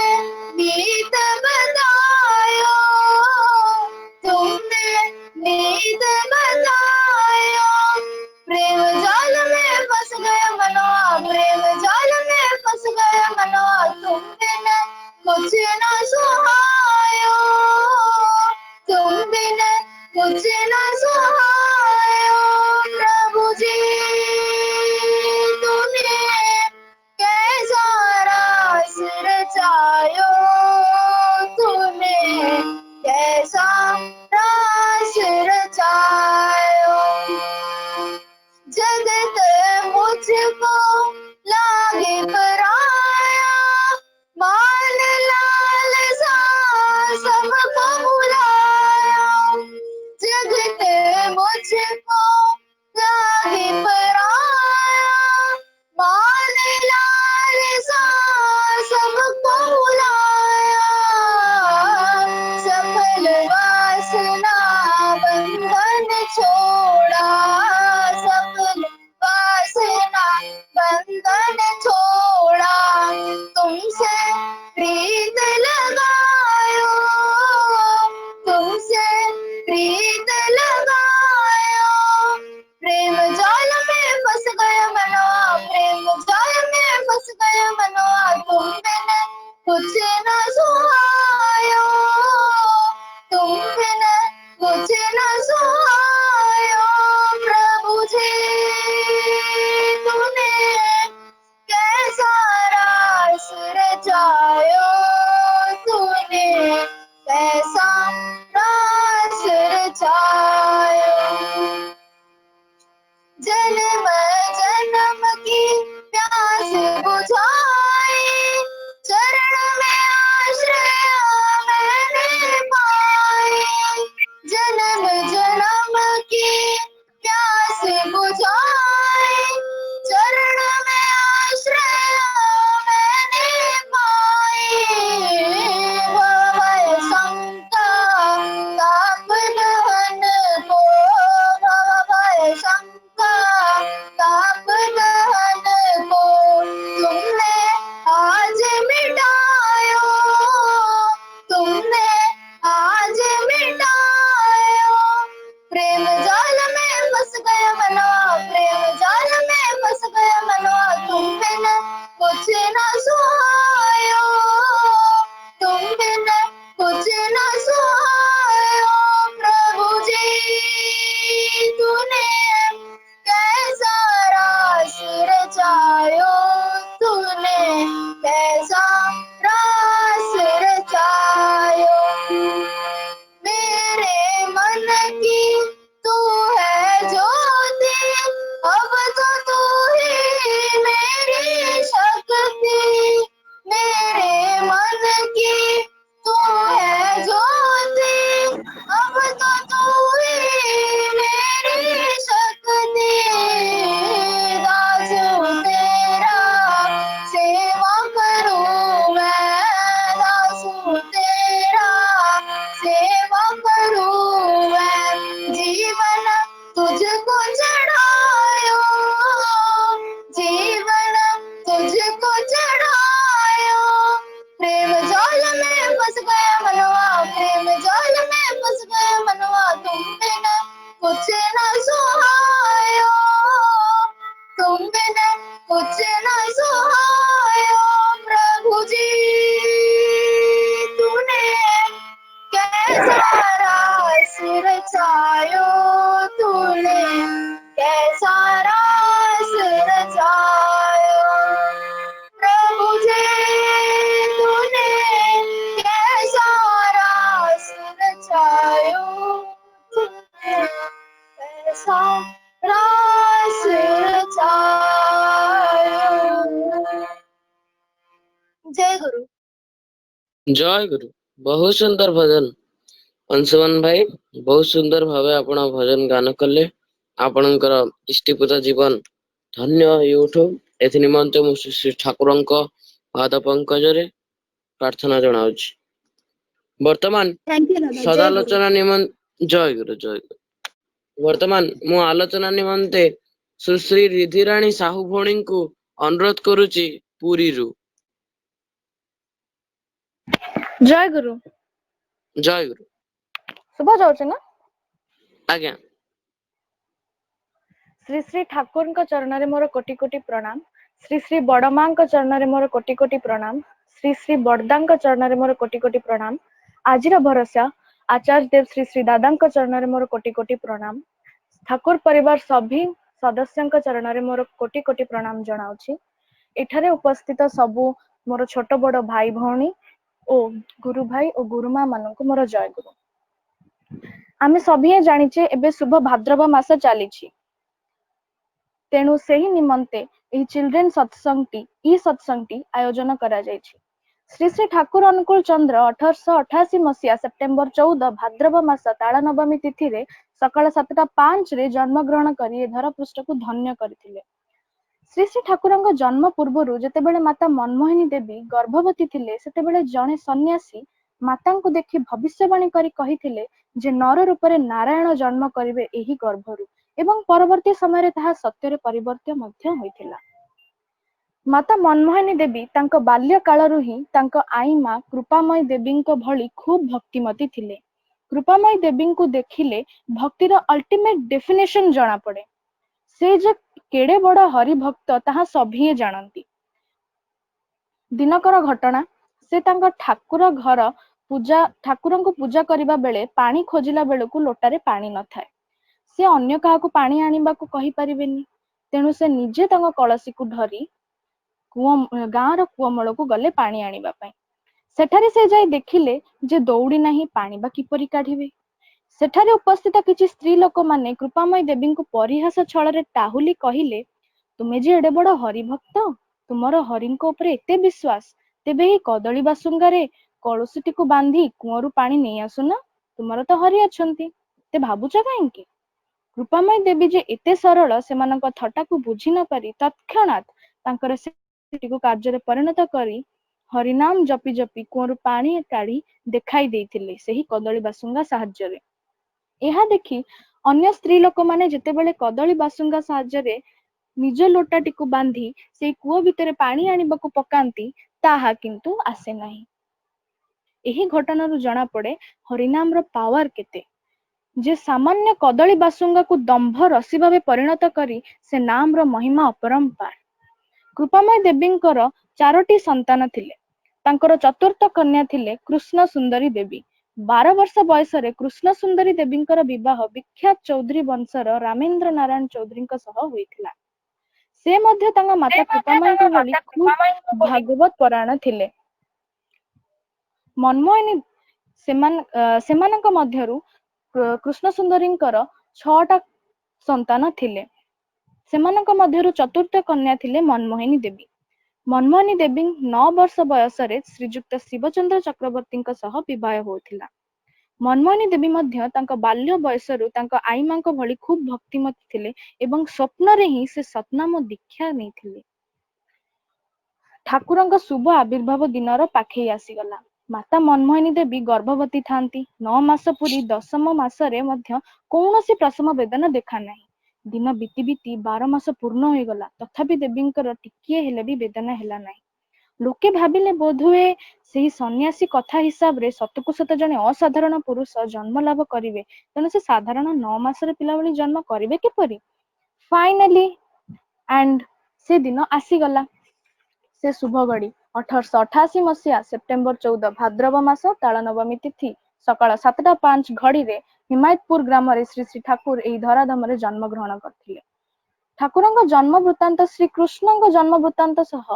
नीत बतायो, तुमने नीत बतायो। प्रेम जाल में फंस गया मनवा, प्रेम जाल में फंस गया मनवा। तुम बिन कुछ न सुहायो, तुम बिन कुछ न सुहायो। प्रभु जी तूने कैसा रास रचायो, तूने कैसा रास रचायो। जगत मुझको लागे पराया, मान लाल सा सबको बुलाया। जगत मुझको लागे पराया, मान लाल सा सबको बुलाया। सफल वासना बंधन छोड़ा, सफल वासना बंधन छोड़ा। तुमसे प्रीत लगायो, तुमसे प्रीत लगायो। प्रेम जाल में फंस गया मनवा, प्रेम जाल में फंस गया मनवा। तुम बिन कुछ न सुहायो, तुम बिन कुछ न सुहायो। प्रभु जी तूने कैसा रास रचायो, तूने कैसा रास रचायो। जन्म जन्म की प्यास बुझाई, चरण में आश्रय मैंने पाई। जन्म जन्म की प्यास बुझाई, चरण में आश्रय मैंने पाई। भवभय शंका ताप दहन को, भवभय शंका ताप दहन को। तुमने आज मिटायो, तुमने आज मिटायो। प्रेम जाल में फंस गया मनवा, प्रेम जाल में फंस गया मनवा। तुम बिन कुछ न सुहायो, तुम बिन कुछ न सुहायो। प्रभु जी तूने कैसा रास रचायो, तूने कैसा रास रचायो। मेरे मन की तू है ज्योति, अब तो तू ही मेरी शक्ति। मेरे मन की तू है ज्योति, अब तो तू ही मेरी शक्ति। दास हूँ तेरा सेवा करूँ मैं, दास हूँ तेरा सेवा करूँ मैं। जीवन तुझको चढ़ायो, जीवन तुझको चढ़ायो। प्रेम जाल में फंस गया मनवा, प्रेम जाल में फंस गया मनवा। तुम बिन कुछ न सुहायो, तुम बिन कुछ न सुहायो। प्रभु जी तूने कैसा रास रचायो, तूने कैसा रास रचायो। प्रभु जी तूने कैसा ଜୟ ଗୁରୁ। ବହୁତ ସୁନ୍ଦର ଭଜନ। ଅଂଶୁମାନ ଭାଇ, ବହୁତ ସୁନ୍ଦର ଭାବେ ଆପଣ ଭଜନ ଗାନ କଲେ। ଆପଣଙ୍କର ଇଷ୍ଟିପୂତ ଜୀବନ ଧନ୍ୟ ହେଇ ଉଠୁ। ଏଥି ନିମନ୍ତେ ମୁଁ ଶ୍ରୀ ଶ୍ରୀ ଠାକୁରଙ୍କ ପାଦ ପଙ୍କଜରେ ପ୍ରାର୍ଥନା ଜଣାଉଛି। ବର୍ତ୍ତମାନ ଥ୍ୟାଙ୍କ ୟୁ ଦାଦା, ଜୟ ଗୁରୁ। ସଦାଲୋଚନା ନିମନ୍ତେ ଜୟ ଗୁରୁ ଜୟ ଗୁରୁ। ବର୍ତ୍ତମାନ ମୁଁ ଆଲୋଚନା ନିମନ୍ତେ ସୁଶ୍ରୀ ରିଧିରାଣୀ ସାହୁ ଭଉଣୀଙ୍କୁ ଅନୁରୋଧ କରୁଛି ପୁରୀରୁ। ଜୟ ଗୁରୁ। ଜୟ ଗୁରୁ। ଶୁଭା ଯାଉଛି ନା? ଆଜ୍ଞା। ଶ୍ରୀ ଶ୍ରୀ ଠାକୁରଙ୍କ ଚରଣରେ ମୋର କୋଟି କୋଟି ପ୍ରଣାମ। ଶ୍ରୀ ଶ୍ରୀ ବଡ ମାଙ୍କ ଚରଣରେ ମୋର କୋଟି କୋଟି ପ୍ରଣାମ। ଶ୍ରୀ ଶ୍ରୀ ବଡଦାଙ୍କ ଚରଣରେ ମୋର କୋଟି କୋଟି ପ୍ରଣାମ। ଆଜିର ଭରସା ଆଚାର୍ଯ୍ୟ ଦେବ ଶ୍ରୀ ଶ୍ରୀ ଦାଦାଙ୍କ ଚରଣରେ ମୋର କୋଟି କୋଟି ପ୍ରଣାମ। ଠାକୁର ପରିବାର ସଭି ସଦସ୍ୟଙ୍କ ଚରଣରେ ମୋର କୋଟି କୋଟି ପ୍ରଣାମ ଜଣାଉଛି। ଏଠାରେ ଉପସ୍ଥିତ ସବୁ ମୋର ଛୋଟ ବଡ ଭାଇ ଭଉଣୀ ଓ ଗୁରୁ ଭାଇ ଓ ଗୁରୁମା ମାନଙ୍କୁ ମୋର ଜୟ ଗୁରୁ। ଆମେ ସଭିଏ ଜାଣିଛେ ଏବେ ଶୁଭ ଭାଦ୍ରବ ମାସ ଚାଲିଛି। ତେଣୁ ସେହି ନିମନ୍ତେ ଏହି ଚିଲଡ୍ରେନ୍ ସତ୍ସଙ୍ଗଟି ଇ ସତ୍ସଙ୍ଗଟି ଆୟୋଜନ କରାଯାଇଛି। ଶ୍ରୀ ଶ୍ରୀ ଠାକୁର ଅନୁକୂଳ ଚନ୍ଦ୍ର 1888 ମସିହା ସେପ୍ଟେମ୍ବର 14 ଭାଦ୍ରବ ମାସ ତାଳ ନବମୀ ତିଥିରେ ସକାଳ 7:05ରେ ଜନ୍ମଗ୍ରହଣ କରି ଏ ଧରା ପୃଷ୍ଠକୁ ଧନ୍ୟ କରିଥିଲେ। ଶ୍ରୀ ଶ୍ରୀ ଠାକୁରଙ୍କ ଜନ୍ମ ପୂର୍ବରୁ ଯେତେବେଳେ ମାତା ମନମୋହିନୀ ଦେବୀ ଗର୍ଭବତୀ ଥିଲେ, ସେତେବେଳେ ଜଣେ ସନ୍ନ୍ୟାସୀ ମାତାଙ୍କୁ ଦେଖି ଭବିଷ୍ୟବାଣୀ କରି କହିଥିଲେ ଯେ ନର ରୂପରେ ନାରାୟଣ ଜନ୍ମ କରିବେ ଏହି ଗର୍ଭରୁ, ଏବଂ ପରବର୍ତ୍ତୀ ସମୟରେ ତାହା ସତ୍ୟରେ ପରିବର୍ତ୍ତ ମଧ୍ୟ ହୋଇଥିଲା। ମାତା ମନମୋହିନୀ ଦେବୀ ତାଙ୍କ ବାଲ୍ୟ କାଳରୁ ହିଁ ତାଙ୍କ ଆଈ ମା କୃପାମୟୀ ଦେବୀଙ୍କ ଭଳି ଖୁବ୍ ଭକ୍ତିମତୀ ଥିଲେ। କୃପାମୟୀ ଦେବୀଙ୍କୁ ଦେଖିଲେ ଭକ୍ତିର ଅଲ୍ଟିମେଟ ଡେଫିନେସନ ଜଣାପଡେ। ସେ ଯେ କେଡେ ବଡ ହରିଭକ୍ତ ତାହା ସଭିଏ ଜାଣନ୍ତି। ଦିନକର ଘଟଣା, ସେ ତାଙ୍କ ଠାକୁରଙ୍କୁ ପୂଜା କରିବା ବେଳେ ପାଣି ଖୋଜିଲା ବେଳକୁ ଲୋଟାରେ ପାଣି ନଥାଏ। ସେ ଅନ୍ୟ କାହାକୁ ପାଣି ଆଣିବାକୁ କହିପାରିବେନି, ତେଣୁ ସେ ନିଜେ ତାଙ୍କ କଳସୀକୁ ଧରି ଗାଁର କୂଅ ମୂଳକୁ ଗଲେ ପାଣି ଆଣିବା ପାଇଁ। ସେଠାରେ ସେ ଯାଇ ଦେଖିଲେ ଯେ ଦୌଡ଼ି ନାହିଁ, ପାଣି ବା କିପରି କାଢିବେ। ସେଠାରେ ଉପସ୍ଥିତ କିଛି ସ୍ତ୍ରୀ ଲୋକମାନେ କୃପାମୟୀ ଦେବୀଙ୍କୁ ପରିହାସ ଛଳରେ ଟାହୁଲି କହିଲେ, ତୁମେ ଯେ ଏଡେ ବଡ ହରିଭକ୍ତ, ତୁମର ହରିଙ୍କ ଉପରେ ଏତେ ବିଶ୍ୱାସ, ତେବେ ଏହି କଦଳୀ ବାସୁଙ୍ଗାରେ କଳସୀଟିକୁ ବାନ୍ଧି କୂଅରୁ ପାଣି ନେଇ ଆସୁନ, ତୁମର ତ ହରି ଅଛନ୍ତି, ଏତେ ଭାବୁଛ କାହିଁକି? କୃପାମୟୀ ଦେବୀ ଯେ ଏତେ ସରଳ, ସେମାନଙ୍କ ଥଟ୍ଟାକୁ ବୁଝି ନ ପାରି ତତ୍କ୍ଷଣାତ୍ ତାଙ୍କର ସେଟିକୁ କାର୍ଯ୍ୟରେ ପରିଣତ କରି ହରିନାମ ଜପି ଜପି କୂଅରୁ ପାଣି କାଢି ଦେଖାଇ ଦେଇଥିଲେ ସେହି କଦଳୀ ବାସୁଙ୍ଗା ସାହାଯ୍ୟରେ। ଏହା ଦେଖି ଅନ୍ୟ ସ୍ତ୍ରୀ ଲୋକମାନେ ଯେତେବେଳେ କଦଳୀ ବାସୁଙ୍ଗା ସାହାଯ୍ୟରେ ନିଜ ଲୋଟାଟିକୁ ବାନ୍ଧି ସେଇ କୂଅ ଭିତରେ ପାଣି ଆଣିବାକୁ ପକାନ୍ତି, ତାହା କିନ୍ତୁ ଆସେ ନାହିଁ। ଏହି ଘଟଣାରୁ ଜଣାପଡେ ହରିନାମର ପାୱାର କେତେ, ଯେ ସାମାନ୍ୟ କଦଳୀ ବାସୁଙ୍ଗାକୁ ଦମ୍ଭ ରସି ଭାବେ ପରିଣତ କରି ସେ ନାମର ମହିମା ଅପରମ୍ପାର। କୃପାମୟୀ ଦେବୀଙ୍କର 4ଟି ସନ୍ତାନ ଥିଲେ। ତାଙ୍କର ଚତୁର୍ଥ କନ୍ୟା ଥିଲେ କୃଷ୍ଣ ସୁନ୍ଦରୀ ଦେବୀ। 12 ବର୍ଷ ବୟସରେ କୃଷ୍ଣ ସୁନ୍ଦରୀ ଦେବୀଙ୍କର ବିବାହ ବିଖ୍ୟାତ ଚୌଧୁରୀ ବଂଶର ରାମେନ୍ଦ୍ର ନାରାୟଣ ଚୌଧୁରୀଙ୍କ ସହ ହୋଇଥିଲା। ସେ ମଧ୍ୟ ତାଙ୍କ ମାତା କୃପାମୟୀଙ୍କ ଭଳି ଖୁବ୍ ଭାଗବତ ପରାୟଣ ଥିଲେ। ମନମୋହିନୀ ସେମାନଙ୍କ ମଧ୍ୟରୁ କୃଷ୍ଣ ସୁନ୍ଦରୀଙ୍କର 6ଟା ସନ୍ତାନ ଥିଲେ। ସେମାନଙ୍କ ମଧ୍ୟରୁ ଚତୁର୍ଥ କନ୍ୟା ଥିଲେ ମନମୋହିନୀ ଦେବୀ। ମନମୋହିନୀ ଦେବୀ 9 ବର୍ଷ ବୟସରେ ଶ୍ରୀଯୁକ୍ତ ଶିବଚନ୍ଦ୍ର ଚକ୍ରବର୍ତ୍ତୀଙ୍କ ସହ ବିବାହ ହୋଇଥିଲା। ମନମୋହିନୀ ଦେବୀ ମଧ୍ୟ ତାଙ୍କ ବାଲ୍ୟ ବୟସରୁ ତାଙ୍କ ଆଈମାଙ୍କ ଭଳି ଖୁବ୍ ଭକ୍ତିମତୀ ଥିଲେ ଏବଂ ସ୍ୱପ୍ନରେ ହିଁ ସେ ସତନାମ ଦୀକ୍ଷା ନେଇଥିଲେ। ଠାକୁରଙ୍କ ଶୁଭ ଆବିର୍ଭାବ ଦିନର ପାଖେଇ ଆସିଗଲା। ମାତା ମନମୋହିନୀ ଦେବୀ ଗର୍ଭବତୀ ଥାନ୍ତି। 9 ମାସ ପୁରି 10ମ ମାସରେ ମଧ୍ୟ କୌଣସି ପ୍ରସବ ବେଦନା ଦେଖା ନାହିଁ। ଦିନ ବିତି ବିତି 12 ମାସ ପୂର୍ଣ୍ଣ ହୋଇଗଲା, ତଥାପି ଦେବୀଙ୍କର ଟିକିଏ ହେଲେ ବି ବେଦନା ହେଲା ନାହିଁ। ଲୋକେ ଭାବିଲେ ବୋଧହୁଏ ସେହି ସନ୍ନ୍ୟାସୀ କଥା ହିସାବରେ ସତକୁ ସତ ଜଣେ ଅସାଧାରଣ ପୁରୁଷ ଜନ୍ମ ଲାଭ କରିବେ, ତେଣୁ ସେ ସାଧାରଣ 9 ମାସର ପିଲା ଭଳି ଜନ୍ମ କରିବେ କିପରି? ଫାଇନାଲି ସେ ଦିନ ଆସିଗଲା। ସେ ଶୁଭ ଘଡ଼ି 1888 ମସିହା ସେପ୍ଟେମ୍ବର 14 ଭାଦ୍ରବ ମାସ ତାଳ ନବମୀ ତିଥି ସକାଳ 7:05 ଘଡ଼ିରେ ହିମାୟତପୁର ଗ୍ରାମରେ ଶ୍ରୀ ଶ୍ରୀ ଠାକୁର ଏହି ଧରାଧାମରେ ଜନ୍ମଗ୍ରହଣ କରିଥିଲେ। ଠାକୁରଙ୍କ ଜନ୍ମ ବୃତ୍ତାନ୍ତ ଶ୍ରୀକୃଷ୍ଣଙ୍କ ଜନ୍ମ ବୃତ୍ତାନ୍ତ ସହ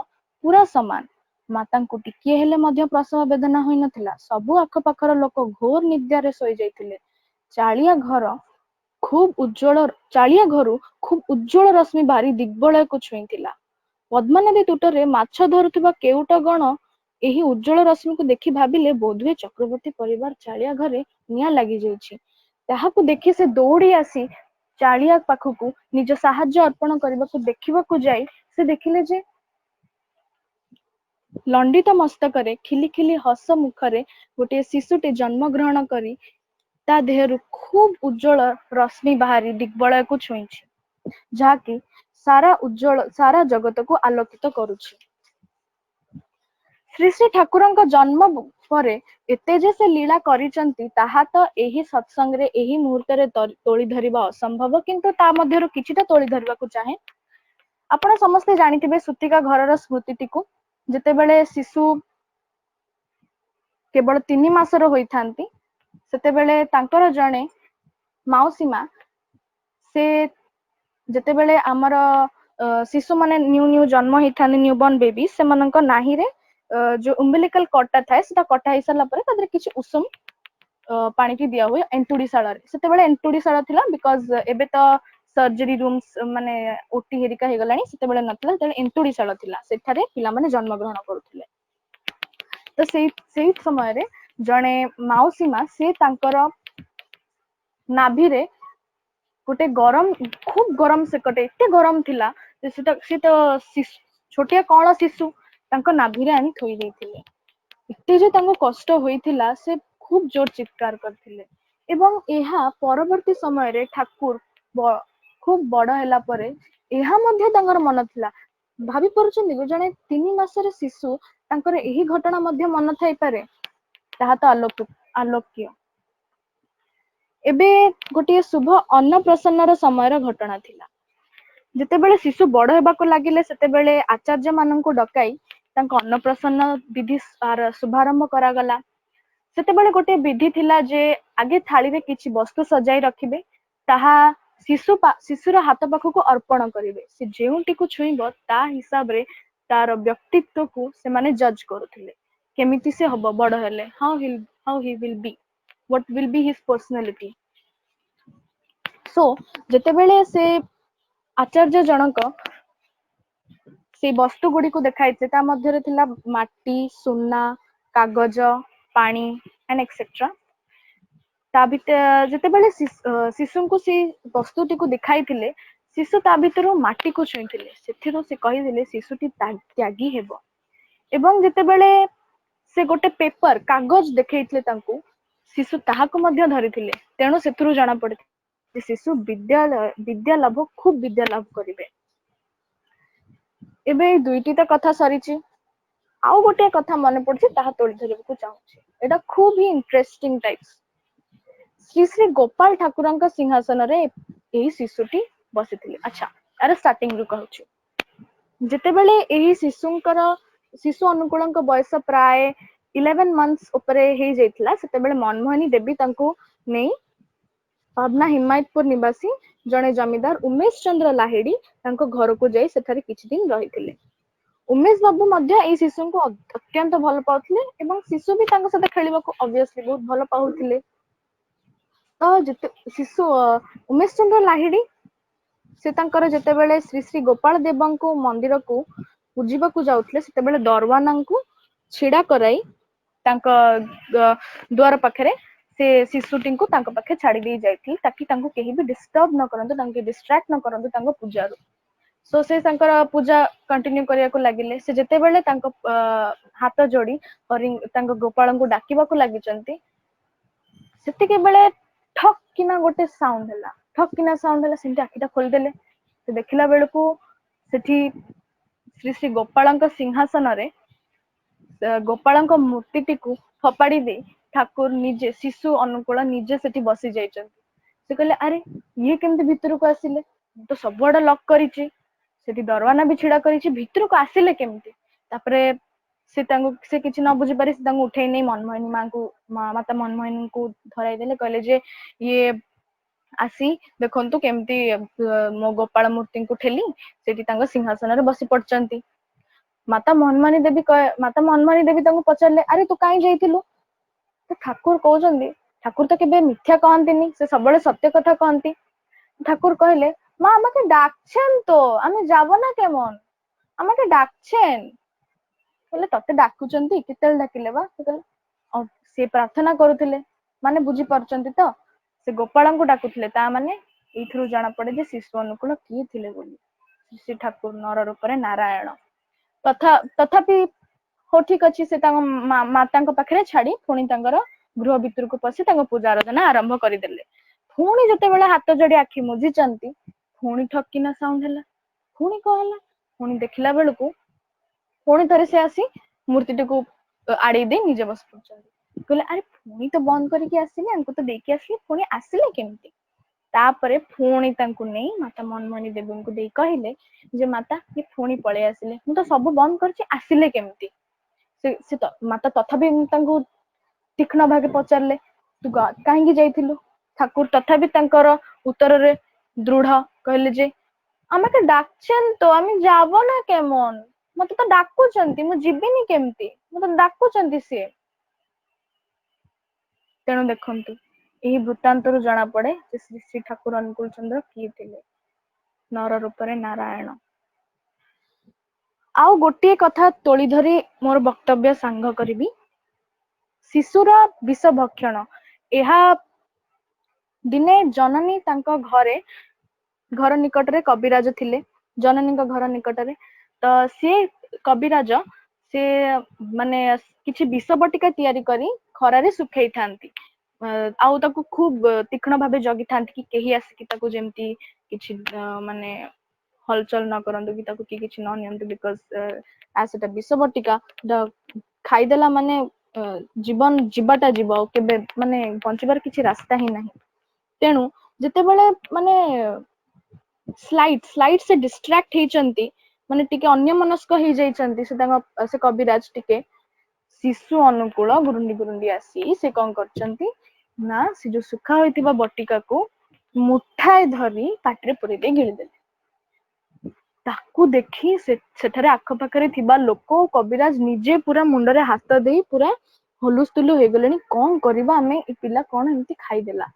ପୁରା ସମାନ। ମାତାଙ୍କୁ ଟିକିଏ ହେଲେ ମଧ୍ୟ ପ୍ରସବ ବେଦନା ହୋଇନଥିଲା। ସବୁ ଆଖପାଖର ଲୋକ ଘୋର ନିଦ୍ରାରେ ଶୋଇଯାଇଥିଲେ। ଚାଳିଆ ଘରୁ ଖୁବ୍ ଉଜ୍ଜ୍ୱଳ ରଶ୍ମି ବାହାରି ଦିଗ୍ବଳୟକୁ ଛୁଇଁଥିଲା। ପଦ୍ମା ନଦୀ ତୁଟରେ ମାଛ ଧରୁଥିବା କେଉଟ ଗଣ ଏହି ଉଜ୍ଜଳ ରଶ୍ମିକୁ ଦେଖି ଭାବିଲେ ବୋଧହୁଏ ଚକ୍ରବର୍ତ୍ତୀ ପରିବାର ଚାଳିଆ ଘରେ ନିଆଁ ଲାଗିଯାଇଛି। ତାହାକୁ ଦେଖି ସେ ଦୌଡ଼ି ଆସି ଚାଳିଆ ପାଖକୁ ନିଜ ସାହାଯ୍ୟ ଅର୍ପଣ କରିବାକୁ ଦେଖିବାକୁ ଯାଇ ସେ ଦେଖିଲେ ଯେ ଲଣ୍ଡିତ ମସ୍ତକରେ ଖିଲି ଖିଲି ହସ ମୁଖରେ ଗୋଟିଏ ଶିଶୁଟି ଜନ୍ମ ଗ୍ରହଣ କରି ତା ଦେହରୁ ଖୁବ୍ ଉଜ୍ଜଳ ରଶ୍ମି ବାହାରି ଦିଗ୍ବଳୟକୁ ଛୁଇଁଛି, ଯାହାକି ସାରା ଜଗତକୁ ଆଲୋକିତ କରୁଛି। ଶ୍ରୀ ଶ୍ରୀ ଠାକୁରଙ୍କ ଜନ୍ମ ପରେ ଏତେ ଯେ ସେ ଲୀଳା କରିଛନ୍ତି ତାହା ତ ଏହି ସତ୍ସଙ୍ଗରେ ଏହି ମୁହୂର୍ତ୍ତରେ ତୋଳି ଧରିବା ଅସମ୍ଭବ, କିନ୍ତୁ ତା ମଧ୍ୟରୁ କିଛିଟା ତୋଳି ଧରିବାକୁ ଚାହେଁ। ଆପଣ ସମସ୍ତେ ଜାଣିଥିବେ ସୁତିକା ଘରର ସ୍ମୃତିଟିକୁ। ଯେତେବେଳେ ଶିଶୁ କେବଳ 3 ମାସର ହୋଇଥାନ୍ତି ସେତେବେଳେ ତାଙ୍କର ଜଣେ ମାଉସୀ ମା ସେ ଯେତେବେଳେ ଆମର ଶିଶୁ ମାନେ ନ୍ୟୁ ଜନ୍ମ ହେଇଥାନ୍ତି ନ୍ୟୁବର୍ନ ବେବି, ସେମାନଙ୍କ ନାହିରେ ଯୋଉ umbilical କଟା ଥାଏ ସେଟା କଟା ହେଇସାରିଲା ପରେ ତା ଦେହରେ କିଛି ଉଷୁମ ପାଣିକି ଦିଆ ହୁଏ ଏନ୍ତୁଡିଶାଳରେ। ସେତେବେଳେ ଏନ୍ତୁଡିଶାଳ ଥିଲା, ବିକଜ ଏବେ ତ ସର୍ଜରୀ ରୁମ୍ସ ମାନେ ଓଟି ହେରିକା ହେଇଗଲାଣି, ସେତେବେଳେ ନଥିଲା, ସେତେବେଳେ ଏନ୍ତୁଡିଶାଳ ଥିଲା, ସେଠାରେ ପିଲାମାନେ ଜନ୍ମ ଗ୍ରହଣ କରୁଥିଲେ। ତ ସେଇ ସମୟରେ ଜଣେ ମାଉସୀ ମା ସେ ତାଙ୍କର ନାଭିରେ ଗୋଟେ ଖୁବ ଗରମ ସେକଟେ, ଏତେ ଗରମ ଥିଲା ଯେ ସେ ତ ଛୋଟିଆ କଅଁଳ ଶିଶୁ ତାଙ୍କ ନାଭିରେ ଆଣି ଥୋଇ ଦେଇଥିଲେ। ଏତେ ଯେ ତାଙ୍କୁ କଷ୍ଟ ହୋଇଥିଲା, ସେ ଖୁବ ଜୋର ଚିତ୍କାର କରିଥିଲେ। ଏବଂ ଏହା ପରବର୍ତ୍ତୀ ସମୟରେ ଠାକୁର ଖୁବ ବଡ ହେଲା ପରେ ଏହା ମଧ୍ୟ ତାଙ୍କର ମନ ଥିଲା। ଭାବି ପାରୁଛନ୍ତି କି ଜଣେ 3 ମାସର ଶିଶୁ ତାଙ୍କର ଏହି ଘଟଣା ମଧ୍ୟ ମନ ଥାଇପାରେ? ତାହା ତ ଆଲୋକ୍ୟ। ଏବେ ଗୋଟିଏ ଶୁଭ ଅନ୍ନପ୍ରସନ୍ନର ସମୟର ଘଟଣା ଥିଲା। ଯେତେବେଳେ ଶିଶୁ ବଡ ହେବାକୁ ଲାଗିଲେ ସେତେବେଳେ ଆଚାର୍ଯ୍ୟ ମାନଙ୍କୁ ଡକାଇ ତାଙ୍କ ଅନ୍ନପ୍ରସନ୍ନ ବିଧି ଶୁଭାରମ୍ଭ କରାଗଲା। ସେତେବେଳେ ଗୋଟେ ବିଧି ଥିଲା ଯେ ଆଗେ ଥାଳିରେ କିଛି ବସ୍ତୁ ସଜାଇ ରଖିବେ, ତାହା ଶିଶୁର ହାତ ପାଖକୁ ଅର୍ପଣ କରିବେ। ସେ ଯେଉଁଟିକୁ ଛୁଇଁବ ତା ହିସାବରେ ତାର ବ୍ୟକ୍ତିତ୍ୱକୁ ସେମାନେ ଜଜ୍ କରୁଥିଲେ, କେମିତି ସେ ହବ ବଡ ହେଲେ, how he will be, what will be his personality। So ଯେତେବେଳେ ସେ ଆଚାର୍ଯ୍ୟ ଜଣକ ସେଇ ବସ୍ତୁ ଗୁଡିକୁ ଦେଖାଇଥିଲେ, ତା ମଧ୍ୟରେ ଥିଲା ମାଟି, ସୁନା, କାଗଜ, ପାଣି and etc। ତା ଭିତରେ ଯେତେବେଳେ ଶିଶୁଙ୍କୁ ସେଇ ବସ୍ତୁଟିକୁ ଦେଖାଇଥିଲେ, ଶିଶୁ ତା ଭିତରୁ ମାଟିକୁ ଛୁଇଁଥିଲେ। ସେଥିରୁ ସେ କହିଥିଲେ ଶିଶୁଟି ତ୍ୟାଗୀ ହେବ। ଏବଂ ଯେତେବେଳେ ସେ ଗୋଟେ ପେପର କାଗଜ ଦେଖେଇଥିଲେ ତାଙ୍କୁ, ଶିଶୁ ତାହାକୁ ମଧ୍ୟ ଧରିଥିଲେ। ତେଣୁ ସେଥିରୁ ଜଣା ପଡିଥିଲା ଯେ ଶିଶୁ ଖୁବ ବିଦ୍ୟା ଲାଭ କରିବେ। ଏବେ ଏଇ ଦୁଇଟି ତ କଥା ସରିଛି, ଆଉ ଗୋଟେ କଥା ମନେ ପଡୁଛି, ତାହା ତୋଳି ଧରିବାକୁ ଚାହୁଁଛି। ଏଇଟା ଖୁବ ହିଁ ଇଣ୍ଟରେଷ୍ଟିଂ ଟାଇପ୍ସ। ଶ୍ରୀ ଶ୍ରୀ ଗୋପାଳ ଠାକୁରଙ୍କ ସିଂହାସନରେ ଏହି ଶିଶୁଟି ବସିଥିଲେ। ଆଚ୍ଛା, ଆର ଷ୍ଟାର୍ଟିଂ ରୁ କହୁଛି। ଯେତେବେଳେ ଏହି ଶିଶୁ ଅନୁକୂଳଙ୍କ ବୟସ ପ୍ରାୟ 11 months ଉପରେ ହେଇଯାଇଥିଲା, ସେତେବେଳେ ମନମୋହିନୀ ଦେବୀ ତାଙ୍କୁ ନେଇ ପାବନା ହିମାୟତପୁର ନିବାସୀ ଜଣେ ଜମିଦାର ଉମେଶ ଚନ୍ଦ୍ର ଲାହିଡି ତାଙ୍କ ଘରକୁ ଯାଇ ସେଠାରେ କିଛି ଦିନ ରହିଥିଲେ। ଉମେଶ ବାବୁ ମଧ୍ୟ ଏଇ ଶିଶୁଙ୍କୁ ଅତ୍ୟନ୍ତ ଭଲ ପାଉଥିଲେ ଏବଂ ଶିଶୁ ବି ତାଙ୍କ ସହିତ ଖେଳିବାକୁ ଅବଭିୟସଲି ବହୁତ ଭଲ ପାଉଥିଲେ। ତ ଉମେଶ ଚନ୍ଦ୍ର ଲାହିଡି ସେ ତାଙ୍କର ଯେତେବେଳେ ଶ୍ରୀ ଶ୍ରୀ ଗୋପାଳ ଦେବଙ୍କୁ ମନ୍ଦିରକୁ ପୂଜିବାକୁ ଯାଉଥିଲେ, ସେତେବେଳେ ଦରୱାନାଙ୍କୁ ଛିଡା କରାଇ ତାଙ୍କ ଦ୍ୱାର ପାଖରେ ସେ ଶିଶୁଟିଙ୍କୁ ତାଙ୍କ ପାଖେ ଛାଡି ଦେଇ ଯାଇଥିଲେ, ତାକି ତାଙ୍କୁ କେହି ବି ଡିଷ୍ଟର୍ବ ନ କରନ୍ତୁ, ତାଙ୍କୁ ଡିଷ୍ଟ୍ରାକ୍ଟ ନ କରନ୍ତୁ ତାଙ୍କ ପୂଜାରୁ। ସୋ ସେ ତାଙ୍କର ପୂଜା କଣ୍ଟିନ୍ୟୁ କରିବାକୁ ଲାଗିଲେ। ସେ ଯେତେବେଳେ ତାଙ୍କ ହାତ ଯୋଡି ତାଙ୍କ ଗୋପାଳଙ୍କୁ ଡାକିବାକୁ ଲାଗିଛନ୍ତି, ସେତିକି ବେଳେ ଠକ୍ କିନା ଗୋଟେ ସାଉଣ୍ଡ ହେଲା। ସେମିତି ଆଖିଟା ଖୋଲିଦେଲେ। ସେ ଦେଖିଲା ବେଳକୁ ସେଠି ଶ୍ରୀ ଶ୍ରୀ ଗୋପାଳଙ୍କ ସିଂହାସନରେ ଗୋପାଳଙ୍କ ମୂର୍ତ୍ତିଟିକୁ ଫୋପାଡି ଦେଇ ଠାକୁର ନିଜେ ଶିଶୁ ଅନୁକୂଳ ନିଜେ ସେଠି ବସି ଯାଇଛନ୍ତି। ସେ କହିଲେ, ଆରେ ଇଏ କେମିତି ଭିତରକୁ ଆସିଲେ? ମୁଁ ତ ସବୁଆଡେ ଲକ୍ କରିଛି, ସେଠି ଦରୱାନା ବି ଛିଡା କରିଛି, ଭିତରକୁ ଆସିଲେ କେମିତି? ତାପରେ ସେ କିଛି ନ ବୁଝିପାରି ସେ ତାଙ୍କୁ ଉଠେଇ ନେଇ ମାତା ମନମୋହିନୀଙ୍କୁ ଧରାଇ ଦେଲେ। କହିଲେ ଯେ ଇଏ ଆସି ଦେଖନ୍ତୁ କେମିତି ମୋ ଗୋପାଳ ମୂର୍ତ୍ତିଙ୍କୁ ଠେଲି ସେଠି ତାଙ୍କ ସିଂହାସନରେ ବସି ପଡିଛନ୍ତି। ମାତା ମନମୋହିନୀ ଦେବୀ ତାଙ୍କୁ ପଚାରିଲେ, ଆରେ ତୁ କାହିଁ ଯାଇଥିଲୁ? ତ ଠାକୁର କହୁଛନ୍ତି, ଠାକୁର ତ କେବେ ମିଥ୍ୟା କହନ୍ତିନି, ସେ ସବୁବେଳେ সত্য কথা কহନ୍ତି। ঠাকুর কহিলে, মা আমাকে ডাকছেন তো, আমি যাব না কেমন, আমাকে ডাকছেন। କହିଲେ ତତେ ଡାକୁଛନ୍ତି, କେତେବେଳେ ଡାକିଲେ ବା? ସେ କହିଲେ ସେ ପ୍ରାର୍ଥନା କରୁଥିଲେ, ମାନେ ବୁଝିପାରୁଛନ୍ତି ତ, ସେ ଗୋପାଳଙ୍କୁ ଡାକୁଥିଲେ। ତା ମାନେ ଏଇଥିରୁ ଜଣା ପଡେ ଯେ ଶିଶୁ ଅନୁକୂଳ କିଏ ଥିଲେ ବୋଲି। ଶ୍ରୀ ଠାକୁର ନର ରୂପରେ ନାରାୟଣ। ତଥାପି ହଉ ଠିକ ଅଛି, ସେ ତାଙ୍କ ମାତାଙ୍କ ପାଖରେ ଛାଡି ପୁଣି ତାଙ୍କର ଗୃହ ଭିତରକୁ ପଶି ତାଙ୍କ ପୂଜା ଆରାଧନା ଆରମ୍ଭ କରିଦେଲେ। ପୁଣି ଯେତେବେଳେ ହାତ ଯୋଡି ଆଖି ମୁଜିଛନ୍ତି, ପୁଣି ଠକିନା ସାଉଣ୍ଡ ହେଲା। ପୁଣି କଣ ହେଲା? ପୁଣି ଦେଖିଲା ବେଳକୁ ପୁଣି ଥରେ ସେ ଆସି ମୂର୍ତ୍ତିଟିକୁ ଆଡେଇ ଦେଇ ନିଜେ ବସି ପଡୁଛନ୍ତି। କହିଲେ ଆରେ ପୁଣି ତ ବନ୍ଦ କରିକି ଆସିଲେ, ଆଙ୍କୁ ତ ଦେଇକି ଆସିଲେ, ପୁଣି ଆସିଲେ କେମିତି? ତାପରେ ପୁଣି ତାଙ୍କୁ ନେଇ ମାତା ମନମୋହିନୀ ଦେବୀଙ୍କୁ ଦେଇ କହିଲେ ଯେ ମାତା ଇଏ ପୁଣି ପଳେଇ ଆସିଲେ, ମୁଁ ତ ସବୁ ବନ୍ଦ କରିଛି, ଆସିଲେ କେମିତି? ମାତା ତଥାପି ତାଙ୍କୁ ତୀକ୍ଷ୍ଣ ଭାବେ ପଚାରିଲେ ତୁ କାହିଁକି ଯାଇଥିଲୁ? ଠାକୁର ତଥାପି ତାଙ୍କର ଉତ୍ତରରେ ଦୃଢ କହିଲେ ଯେ আমাকে ডাকছেন তো, আমি যাব না কেমন? মতে তো ডাকুଛନ୍ତି, ମୁଁ ଯିବିନି କେମିତି? ମତେ ଡାକୁଛନ୍ତି ସିଏ। ତେଣୁ ଦେଖନ୍ତୁ, ଏହି ବୃତ୍ତାନ୍ତରୁ ଜଣା ପଡେ ଯେ ଶ୍ରୀ ଶ୍ରୀ ଠାକୁର ଅନୁକୂଳ ଚନ୍ଦ୍ର କିଏ ଥିଲେ, ନର ରୂପରେ ନାରାୟଣ। ଆଉ ଗୋଟିଏ କଥା ତୋଳି ଧରି ମୋର ବକ୍ତବ୍ୟ ସାଙ୍ଗ କରିବି। ଶିଶୁର ବିଷ ଭକ୍ଷଣ, ଏହା ଦିନେ ଜନନୀ ତାଙ୍କ ଘର ନିକଟରେ କବିରାଜ ଥିଲେ, ଜନନୀଙ୍କ ଘର ନିକଟରେ। ତ ସିଏ କବିରାଜ ସେ ମାନେ କିଛି ବିଷ ବଟିକା ତିଆରି କରି ଖରାରେ ଶୁଖେଇଥାନ୍ତି, ଆଉ ତାକୁ ଖୁବ ତୀକ୍ଷ୍ଣ ଭାବେ ଜଗିଥାନ୍ତି କି କେହି ଆସିକି ତାକୁ ଯେମିତି କିଛି ମାନେ ହଲଚଲ ନ କରନ୍ତୁ, କି ତାକୁ କିଏ କିଛି ନ ନିଅନ୍ତୁ। ବିକଜ ସେଟା ବିଷ ବଟିକା ଖାଇଦେଲା ମାନେ ଜୀବନ ଯିବାଟା ଯିବ, ଆଉ କେବେ ମାନେ ବଞ୍ଚିବାର କିଛି ରାସ୍ତା ହିଁ ନାହିଁ। ତେଣୁ ଯେତେବେଳେ ମାନେ ସ୍ଲାଇଟ୍ ସେ ଡିଷ୍ଟ୍ରାକ୍ଟ ହେଇଛନ୍ତି, ମାନେ ଟିକେ ଅନ୍ୟମନସ୍କ ହେଇଯାଇଛନ୍ତି, ସେ କବିରାଜ ଟିକେ ଶିଶୁ ଅନୁକୂଳ ଗୁରୁଣ୍ଡି ଗୁରୁଣ୍ଡି ଆସି ସେ କଣ କରିଛନ୍ତି ନା, ସେ ଯୋଉ ଶୁଖା ହୋଇଥିବା ବଟିକାକୁ ମୁଠାଏ ଧରି ପାଟିରେ ପୁରେଇ ଦେଇ ଗିଳିଦେଲେ। ତାକୁ ଦେଖି ସେଠାରେ ଆଖପାଖରେ ଥିବା ଲୋକ, କବିରାଜ ନିଜେ ପୁରା ମୁଣ୍ଡରେ ହାତ ଦେଇ ପୁରା ହୁଲୁସ୍ତୁଲୁ ହେଇଗଲେଣି। କଣ କରିବା ଆମେ, ଏ ପିଲା କଣ ଏମିତି ଖାଇଦେଲା,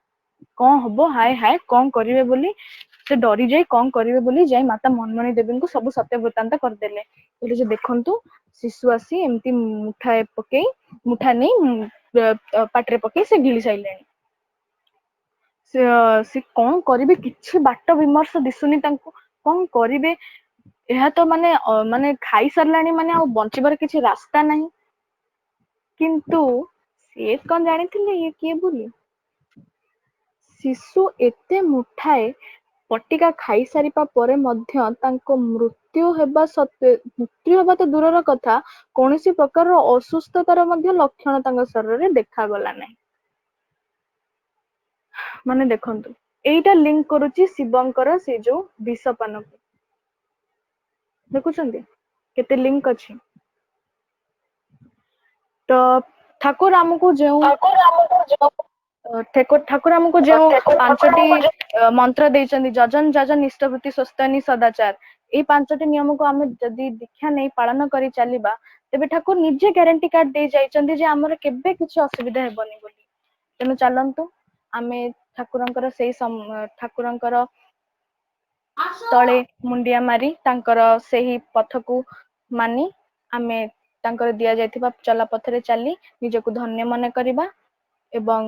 କଣ ହବ, ହାୟ ହାୟ କଣ କରିବେ ବୋଲି ସେ ଡରି ଯାଇ କଣ କରିବେ ବୋଲି ଯାଇ ମାତା ମନମୋହିନୀ ଦେବୀଙ୍କୁ ସବୁ ସତ୍ୟ ବୃତ୍ତାନ୍ତ କରିଦେଲେ। କହିଲେ ଯେ ଦେଖନ୍ତୁ, ଶିଶୁ ଆସି ଏମିତି ମୁଠା ନେଇ ପାଟିରେ ପକେଇ ସେ ଗିଳି ସାରିଲେଣି। ସେ କଣ କରିବେ, କିଛି ବାଟ ବିମର୍ଶ ଦିଶୁନି ତାଙ୍କୁ, କଣ କରିବେ? ଏହା ତ ମାନେ ଖାଇସାରିଲାଣି, ମାନେ ଆଉ ବଞ୍ଚିବାର କିଛି ରାସ୍ତା ନାହିଁ। କିନ୍ତୁ ସିଏ କଣ ଜାଣିଥିଲେ ଇଏ କିଏ ବୋଲି? ଶିଶୁ ଏତେ ମୁଠାଏ ବଟିକା ଖାଇସାରିବା ପରେ ମଧ୍ୟ ତାଙ୍କ ମୃତ୍ୟୁ ହେବା ତ ଦୂରର କଥା, କୌଣସି ପ୍ରକାରର ଅସୁସ୍ଥତାର ମଧ୍ୟ ଲକ୍ଷଣ ତାଙ୍କ ଶରୀରରେ ଦେଖାଗଲା ନାହିଁ। ମାନେ ଦେଖନ୍ତୁ, ଏଇଟା ଲିଙ୍କ କରୁଛି ଶିବଙ୍କର ସେ ଯୋଉ ବିଷପାନକୁ। ଦେଖୁଛନ୍ତି କେତେ ଲିଙ୍କ ଅଛି। ତ ଠାକୁର ଆମକୁ ଯେଉଁ ପାଞ୍ଚଟି ମନ୍ତ୍ର ଦେଇଛନ୍ତି, ଯଜନ ଯାଜନ ଇଷ୍ଟବୃତ୍ତି ସ୍ୱସ୍ତନି ସଦାଚାର, ଏଇ ପାଞ୍ଚଟି ନିୟମକୁ ଆମେ ଯଦି ଦୀକ୍ଷା ନେଇ ପାଳନ କରି ଚାଲିବା, ତେବେ ଠାକୁର ନିଜେ ଗ୍ୟାରେଣ୍ଟି କାର୍ଡ ଦେଇ ଯାଇଛନ୍ତି ଯେ ଆମର କେବେ କିଛି ଅସୁବିଧା ହେବନି ବୋଲି। ତେଣୁ ଚାଲନ୍ତୁ ଆମେ ଠାକୁରଙ୍କର ତଳେ ମୁଣ୍ଡିଆ ମାରି ତାଙ୍କର ସେହି ପଥକୁ ମାନି ଆମେ ତାଙ୍କର ଦିଆଯାଇଥିବା ଚଲା ପଥରେ ଚାଲି ନିଜକୁ ଧନ୍ୟ ମନେ କରିବା ଏବଂ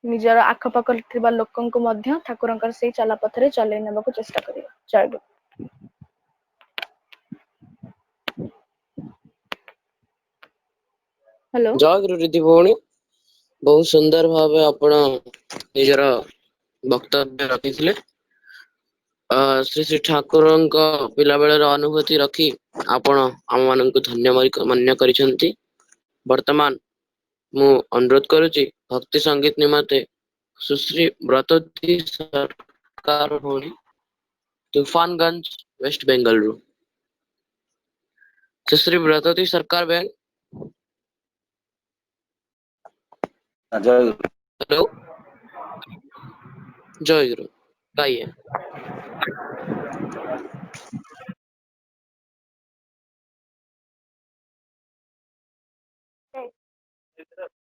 ନିଜର ଆଖପାଖରେ ଥିବା ଲୋକଙ୍କୁ ମଧ୍ୟ ଠାକୁରଙ୍କର ସେଇ ଚଲା ପଥରେ ଚଲେଇ ନେବାକୁ ଚେଷ୍ଟା କରିବା। ଜୟ ଗୁରୁ। ହ୍ୟାଲୋ। ଜୟ ଗୁରୁ ଦିଦି ଭଉଣୀ, ବହୁତ ସୁନ୍ଦର ଭାବେ ଆପଣ ନିଜର ବକ୍ତବ୍ୟ ରଖିଥିଲେ। ଶ୍ରୀ ଶ୍ରୀ ଠାକୁରଙ୍କ ପିଲାବେଳର ଅନୁଭୂତି ରଖି ଆପଣ ଆମମାନଙ୍କୁ ଧନ୍ୟ ମନେ କରିଛନ୍ତି। ବର୍ତ୍ତମାନ ମୁଁ ଅନୁରୋଧ କରୁଛି ଭକ୍ତି ସଙ୍ଗୀତ ନିମନ୍ତେ ସୁଶ୍ରୀ ବ୍ରତୋଧି ସରକାର ଭଉଣୀ, ତूफानगंज वेस्ट बंगाल रू। सुश्री ब्रतोधि सरकार बहन, हेलो, जय गुरु, गाइए।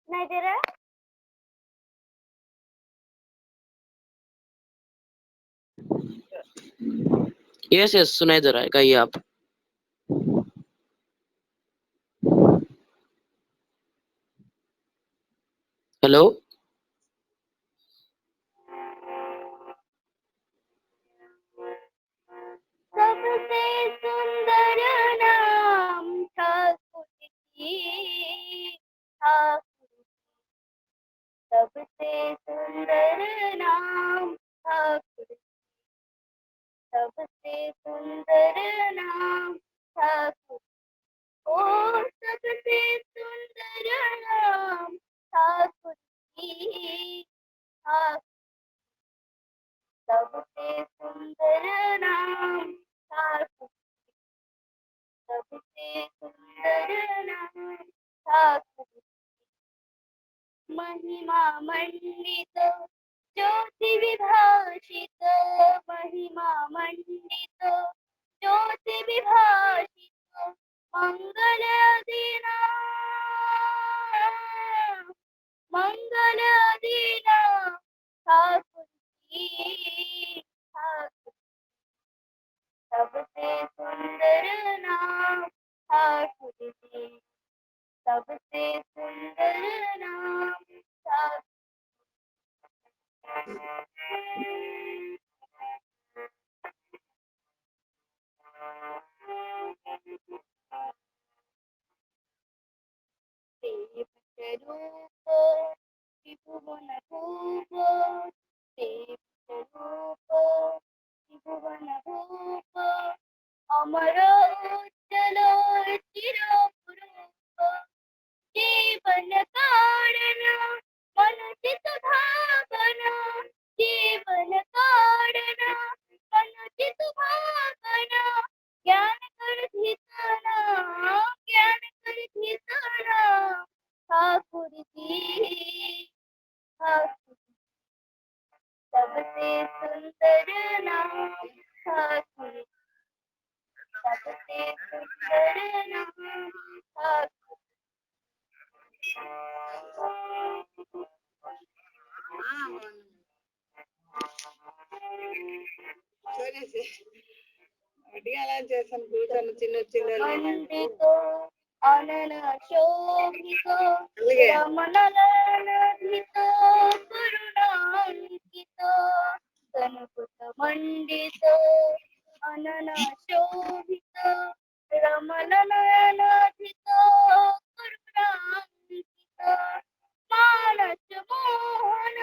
नहीं दे रहा। यस यस, सुनाई दे रहा है, गाइए आप। हेलो। सबसे सुंदर नाम ठाकुर जी, ठाकुर। सबसे सुंदर नाम ठाकुर। सबसे सुंदर नाम ठाकुर। ओ सबसे सुंदर नाम ठाकुर जी, ठाकुर। सबसे सुंदर नाम ठाकुर। सबसे सुंदर नाम ठाकुर। महिमा मंडित ज्योति विभाषित, महिमा मंडित ज्योति विभाषित, मंगल दीना, मंगल दीना ठाकुर जी, ठाकुर। सबसे सुंदर नाम ठाकुर जी। सबसे सुंदर नाम ठाकुर। देव स्वरूप त्रिभुवन भूप, देव स्वरूप त्रिभुवन भूप, अमर उज्जवल चिरपुरूप, जीवन कारण मनुचित भावना, जीवन कारण मनुचित भावना, ज्ञान कर धीतना, ज्ञान कर धीतना ठाकुर जी, ठाकुर। सबसे सुंदर नाम ठाकुर। सबसे सुंदर नाम ठाकुर। मंडितो अनन शोभितो रमणललधितो करुणान्वितो, तनुकृत मंडितो अनन शोभितो रमणललधितो करुणान्वितो, मानस मोहन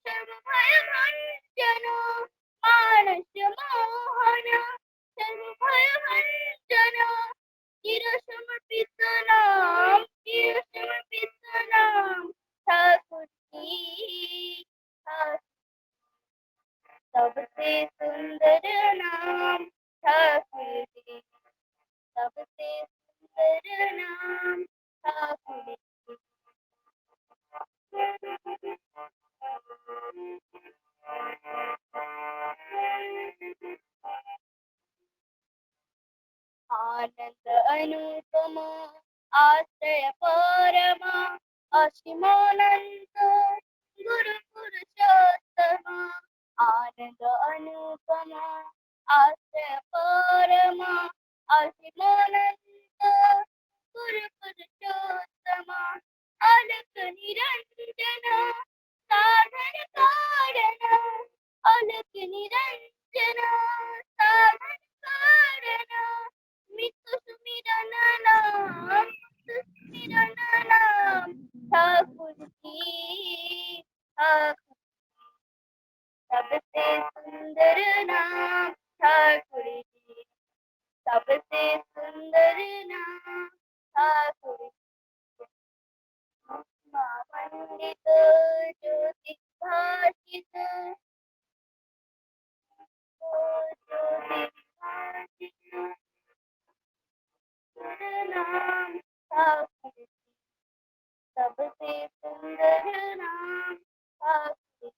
सर्वभयभञ्जन, मानस मोहन सर्वभयभञ्जन, चिरसमर्पित नाम, चिरसमर्पित नाम ठाकुर जी, ठाकुर। सबसे सुंदर नाम ठाकुर जी। सबसे सुंदर नाम ठाकुर जी। आनंद अनुपम आश्रय परम, असीमानंद गुरु पुरुषोत्तम, आनंद अनुपम आश्रय परम, असीमानंद गुरु पुरुषोत्तम, अलक निरंजन साधन कारण, अलक निरंजन साधन कारण, मित्तु सुमिरन नाम, मित्तु सुमिरन नाम ठाकुर जी, ठाकुर। सबसे सुंदर नाम ठाकुर जी। सबसे सुंदर नाम ठाकुर जी। महिमा मंडित ज्योति भाषित, ज्योति भाषित नाम ठाकुर जी। सबसे सुंदर नाम ठाकुर जी।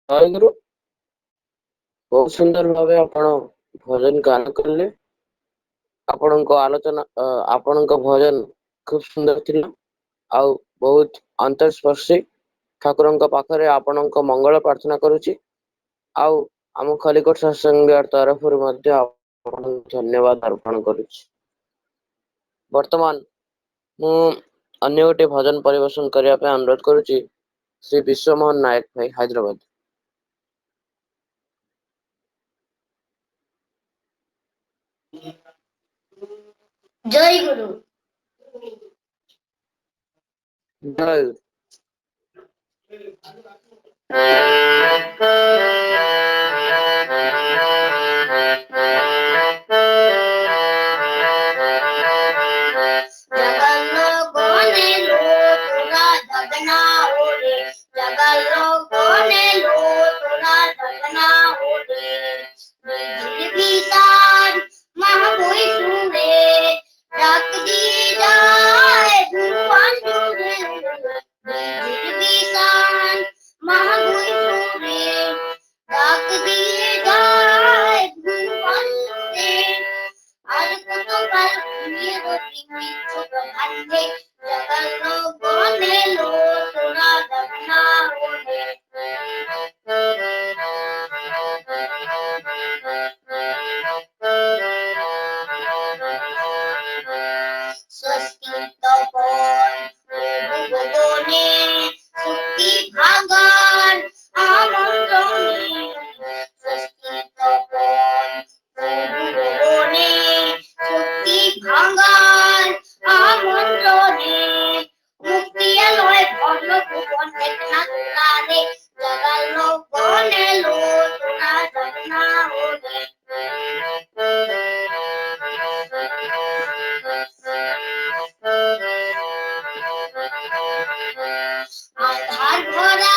ଜୟ ଗୁରୁ। ବହୁତ ସୁନ୍ଦର ଭାବେ ଆପଣ ଭଜନ ଗାନ କଲେ। ଆପଣଙ୍କ ଆଲୋଚନା ଆପଣଙ୍କ ଭଜନ ଖୁବ ସୁନ୍ଦର ଥିଲା ଆଉ ବହୁତ ଅନ୍ତର୍ସ୍ପର୍ଶୀ। ଠାକୁରଙ୍କ ପାଖରେ ଆପଣଙ୍କ ମଙ୍ଗଳ ପ୍ରାର୍ଥନା କରୁଛି ଆଉ ଆମ ଖଲିକୋଟ ସତ୍ସଙ୍ଗ ବିହାର ତରଫରୁ ମଧ୍ୟ ଆପଣଙ୍କୁ ଧନ୍ୟବାଦ ଅର୍ପଣ କରୁଛି। ବର୍ତ୍ତମାନ ମୁଁ ଅନ୍ୟ ଗୋଟେ ଭଜନ ପରିବେଷଣ କରିବା ପାଇଁ ଅନୁରୋଧ କରୁଛି ଶ୍ରୀ ବିଶ୍ୱମୋହନ ନାୟକ ଭାଇ, ହାଇଦ୍ରାବାଦ। ଜୟ ଗୁରୁ। ଜୟ జగల్లో కోనెలో తులా జగనా ఓరే, జగల్లో కోనెలో తులా జగనా ఓరే, বিশাল মহাবৈ সুরে ডাক দিয়ে যায় ভুবন জুড়ে, বিশাল মহাবৈ সুরে ডাক দিয়ে যায় ভুবন জুড়ে, আর কত কাল ঘুমিয়ে রবি মিত্র ভান্ডে, জগন্ন বনেলো তোরা জগনা ওরে। স্বস্তি তপন ভুবনে শক্তি ভাগান আমন্ত্রণে, স্বস্তি তপন ভুবনে শক্তি ভাগান আমন্ত্রণে, মুক্তি এলোয় ভগ্ন ভুবন একনা তুলারে, জগালো বনেলো তোরা জগনা ওরে। আধার ভরা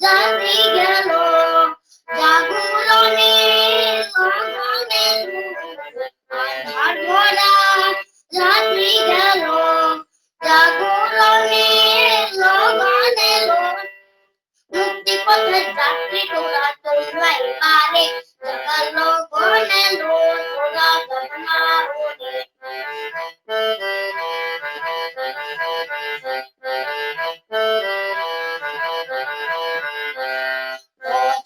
রাত্রি গেল জাগরণে লগনে, আধার ভরা রাত্রি গেল জাগরণে লগনে, মুক্তি পথের যাত্রী তোরা তোমরা এবারে, জগালো বনেলো তোরা জগনা ওরে।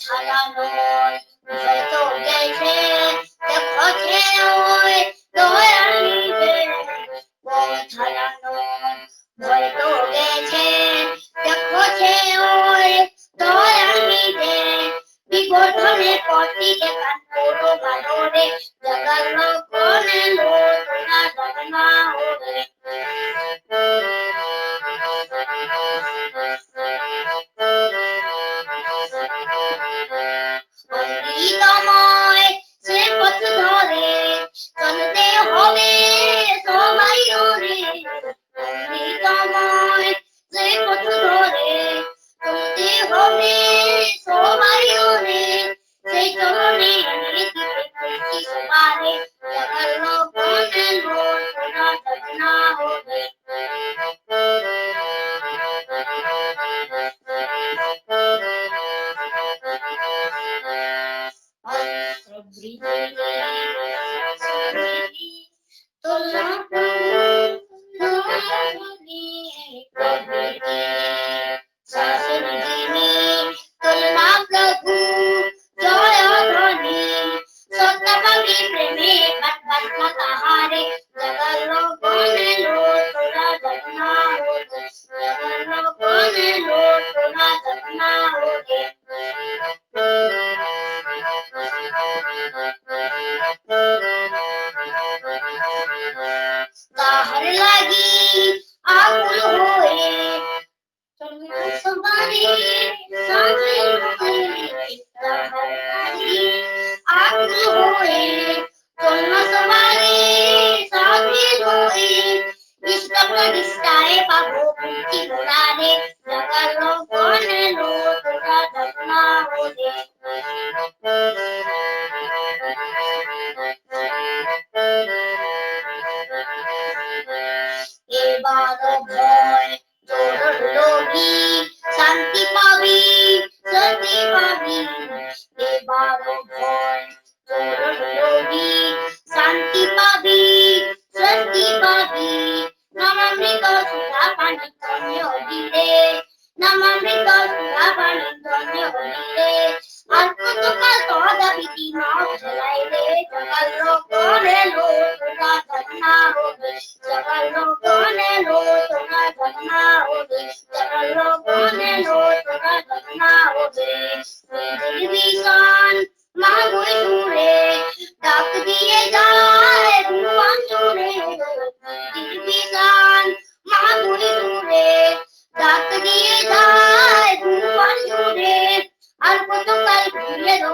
ছাড়া নয় হয়তো গেছে দেখছে ওই দয়াল নিজে, ছাড়া নয় হয়তো গেছে দেখছে ওই দয়াল নিজে, বিবর্ধনে পথটি দেখান পুরো বানরে, জগালো বনেলো তোরা জগনা ওরে। অমৃতময় সে পথ ধরে চলতে হবে সবাই ওরে, অমৃতময় সে পথ ধরে চলতে হবে সবাই ওরে, সেই চরণে দিতে সবারে, জগালো বনেলো তোরা জগনা ওরে। তুলনা প্রভু জয় ধ্বনি, সত্যভাবী প্রেমে কাটবাট তাহারে, জগালো বনেলো তোরা জগনা ওরে, জগালো বনেলো তোরা জগনা ওরে। তাহার লাগি আকুল হয়ে সবারে সাথে হয়ে, তাহার লাগি আকুল হয়ে চন্ন সবারে সাথে হয়ে, ইষ্ট প্রতিষ্ঠায় পাবো মুক্তি মোরারে, জগালো বনেলো তোরা জগনা ওরে। এবার ভয় তোর লোভী শান্তি পাবি শান্তি পাবি, এবার ভয় তোর লোভী শান্তি পাবি শান্তি পাবি, নামামৃত সুধা পানি তন্য দিলে, নামামৃত होवे विभीषण महामुनि सुरे डाक दिए जाए भगवान सुरे विभीषण महामुनि सुरे डाक दिए जाए भगवान सुरे अल्प तो कल भूले दो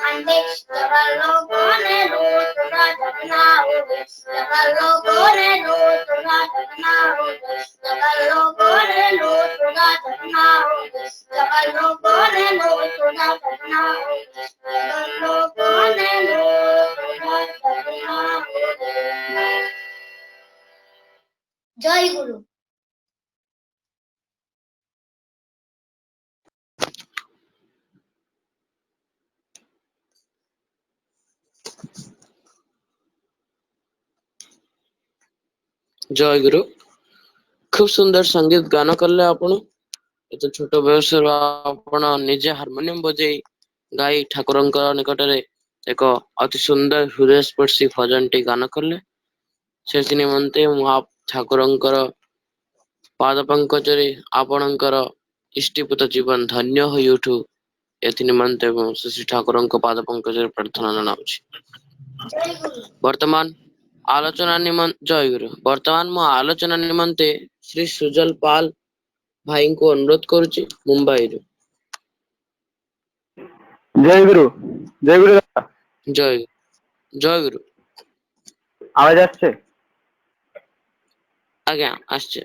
अंडे जगल लोगों ने रोज तुरा जगना होवे जगल लोगों ने रोज तुरा जगना होवे जगल लोगों ने रोज तुरा जगना होवे जगल लोगों ने रोज तुरा जगना होवे जगल लोगों ने रोज तुरा जगना होवे। जय गुरु। ଜୟ ଗୁରୁ। ଖୁବ ସୁନ୍ଦର ସଙ୍ଗୀତ ଗାନ କଲେ ଆପଣ। ଏତେ ଛୋଟ ବୟସରୁ ଆପଣ ନିଜେ ହାରମୋନିୟମ ବଜେଇ ଗାଇ ଠାକୁରଙ୍କ ନିକଟରେ ଏକ ଅତି ସୁନ୍ଦର ହୃଦୟସ୍ପର୍ଶୀ ଭଜନଟି ଗାନ କଲେ। ସେଥି ନିମନ୍ତେ ମୁଁ ଠାକୁରଙ୍କର ପାଦ ପଙ୍କଜରେ ଆପଣଙ୍କର ଇଷ୍ଟିପୂତ ଜୀବନ ଧନ୍ୟ ହୋଇ ଉଠୁ, ଏଥି ନିମନ୍ତେ ମୁଁ ଶ୍ରୀ ଠାକୁରଙ୍କ ପାଦ ପଙ୍କଜରେ ପ୍ରାର୍ଥନା ଜଣାଉଛି। जय गुरु। ବର୍ତ୍ତମାନ ଜୟ ଗୁରୁ। ବର୍ତ୍ତମାନ ମୁଁ ଆଲୋଚନା ନିମନ୍ତେ ଶ୍ରୀ ସୁଜଲ ପାଲ ଭାଇଙ୍କୁ ଅନୁରୋଧ କରୁଛି ମୁମ୍ବାଇରୁ। जय गुरु। जय गुरु दादा। ଜୟ ଜୟ ଗୁରୁ। आवाज আসছে? ଆଜ୍ଞା আসছে।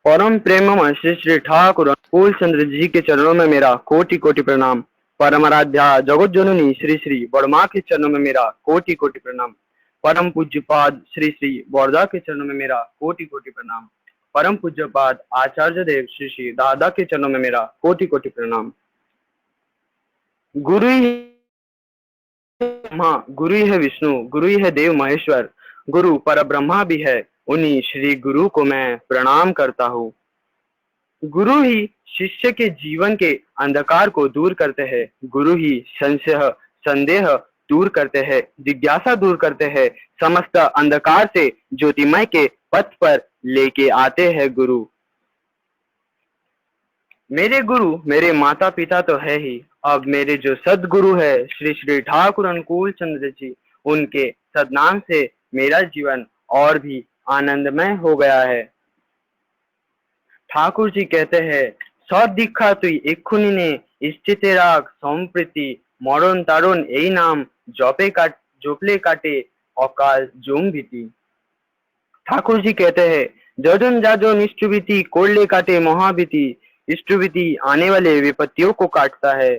परम प्रेममय श्री श्री ठाकुर अनुकूल चंद्र जी के चरणों में मेरा कोटि कोटि प्रणाम। परम आराध्या जगत जननी श्री श्री बड़मा के चरणों में मेरा कोटि कोटि प्रणाम। परम पूज्यपाद श्री श्री बड़दा के चरणों में मेरा कोटि कोटि प्रणाम। परम पूज्यपाद आचार्य देव श्री श्री दादा के चरणों में मेरा कोटि कोटि प्रणाम। गुरु ही ब्रह्मा, गुरु ही है विष्णु, गुरु ही है देव महेश्वर, गुरु पर ब्रह्मा भी है, उन्हीं श्री गुरु को मैं प्रणाम करता हूँ। गुरु ही शिष्य के जीवन के अंधकार को दूर करते हैं, गुरु ही संशय संदेह दूर करते हैं, जिज्ञासा दूर करते हैं, समस्त अंधकार से ज्योतिमय के पथ पर लेके आते हैं गुरु। मेरे गुरु मेरे माता पिता तो है ही, अब मेरे जो सदगुरु है श्री श्री ठाकुर अनुकूल चंद्र जी, उनके सदनाम से मेरा जीवन और भी आनंदमय हो गया है। ठाकुर जी कहते हैं, सद दीक्षा तुई एक्षुनि ने स्थिते राख सम्प्रीति मरण तारण এই নাম জপলে কাটে অকাল জম ভীতি। ठाकुर जी कहते हैं, जजन जाजन इष्टभीति कोल्ले काटे महाभीति, इष्टभीति आने वाले विपत्तियों को काटता है।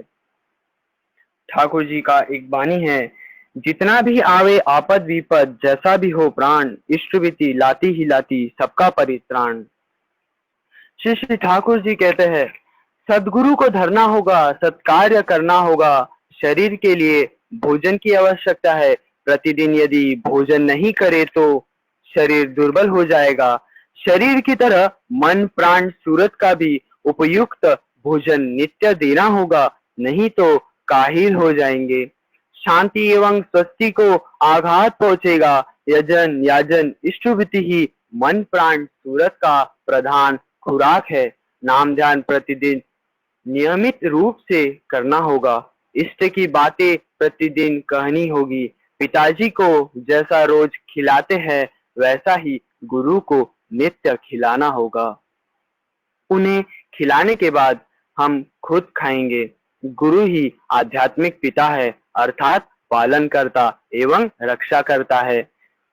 ठाकुर जी का एक वाणी है, जितना भी आवे आपद विपद जैसा भी हो प्राण, इष्टभीति लाती ही लाती सबका परित्राण। श्री श्री ठाकुर जी कहते हैं, सदगुरु को धरना होगा, सत्कार्य करना होगा, शरीर के लिए भोजन की आवश्यकता है, प्रतिदिन यदि भोजन नहीं करे तो शरीर दुर्बल हो जाएगा। शरीर की तरह मन प्राण सूरत का भी उपयुक्त भोजन नित्य देना होगा, नहीं तो काहिल हो जाएंगे। शांति एवं स्वस्थि को आघात पहुंचेगा। यजन याजन इष्टभीति ही मन प्राण सूरत का प्रधान खुराक है। नाम ध्यान प्रतिदिन नियमित रूप से करना होगा। इष्ट की बातें प्रतिदिन कहनी होगी। पिताजी को जैसा रोज खिलाते हैं वैसा ही गुरु को नित्य खिलाना होगा। उन्हें खिलाने के बाद हम खुद खाएंगे। गुरु ही आध्यात्मिक पिता है, अर्थात पालन करता एवं रक्षा करता है।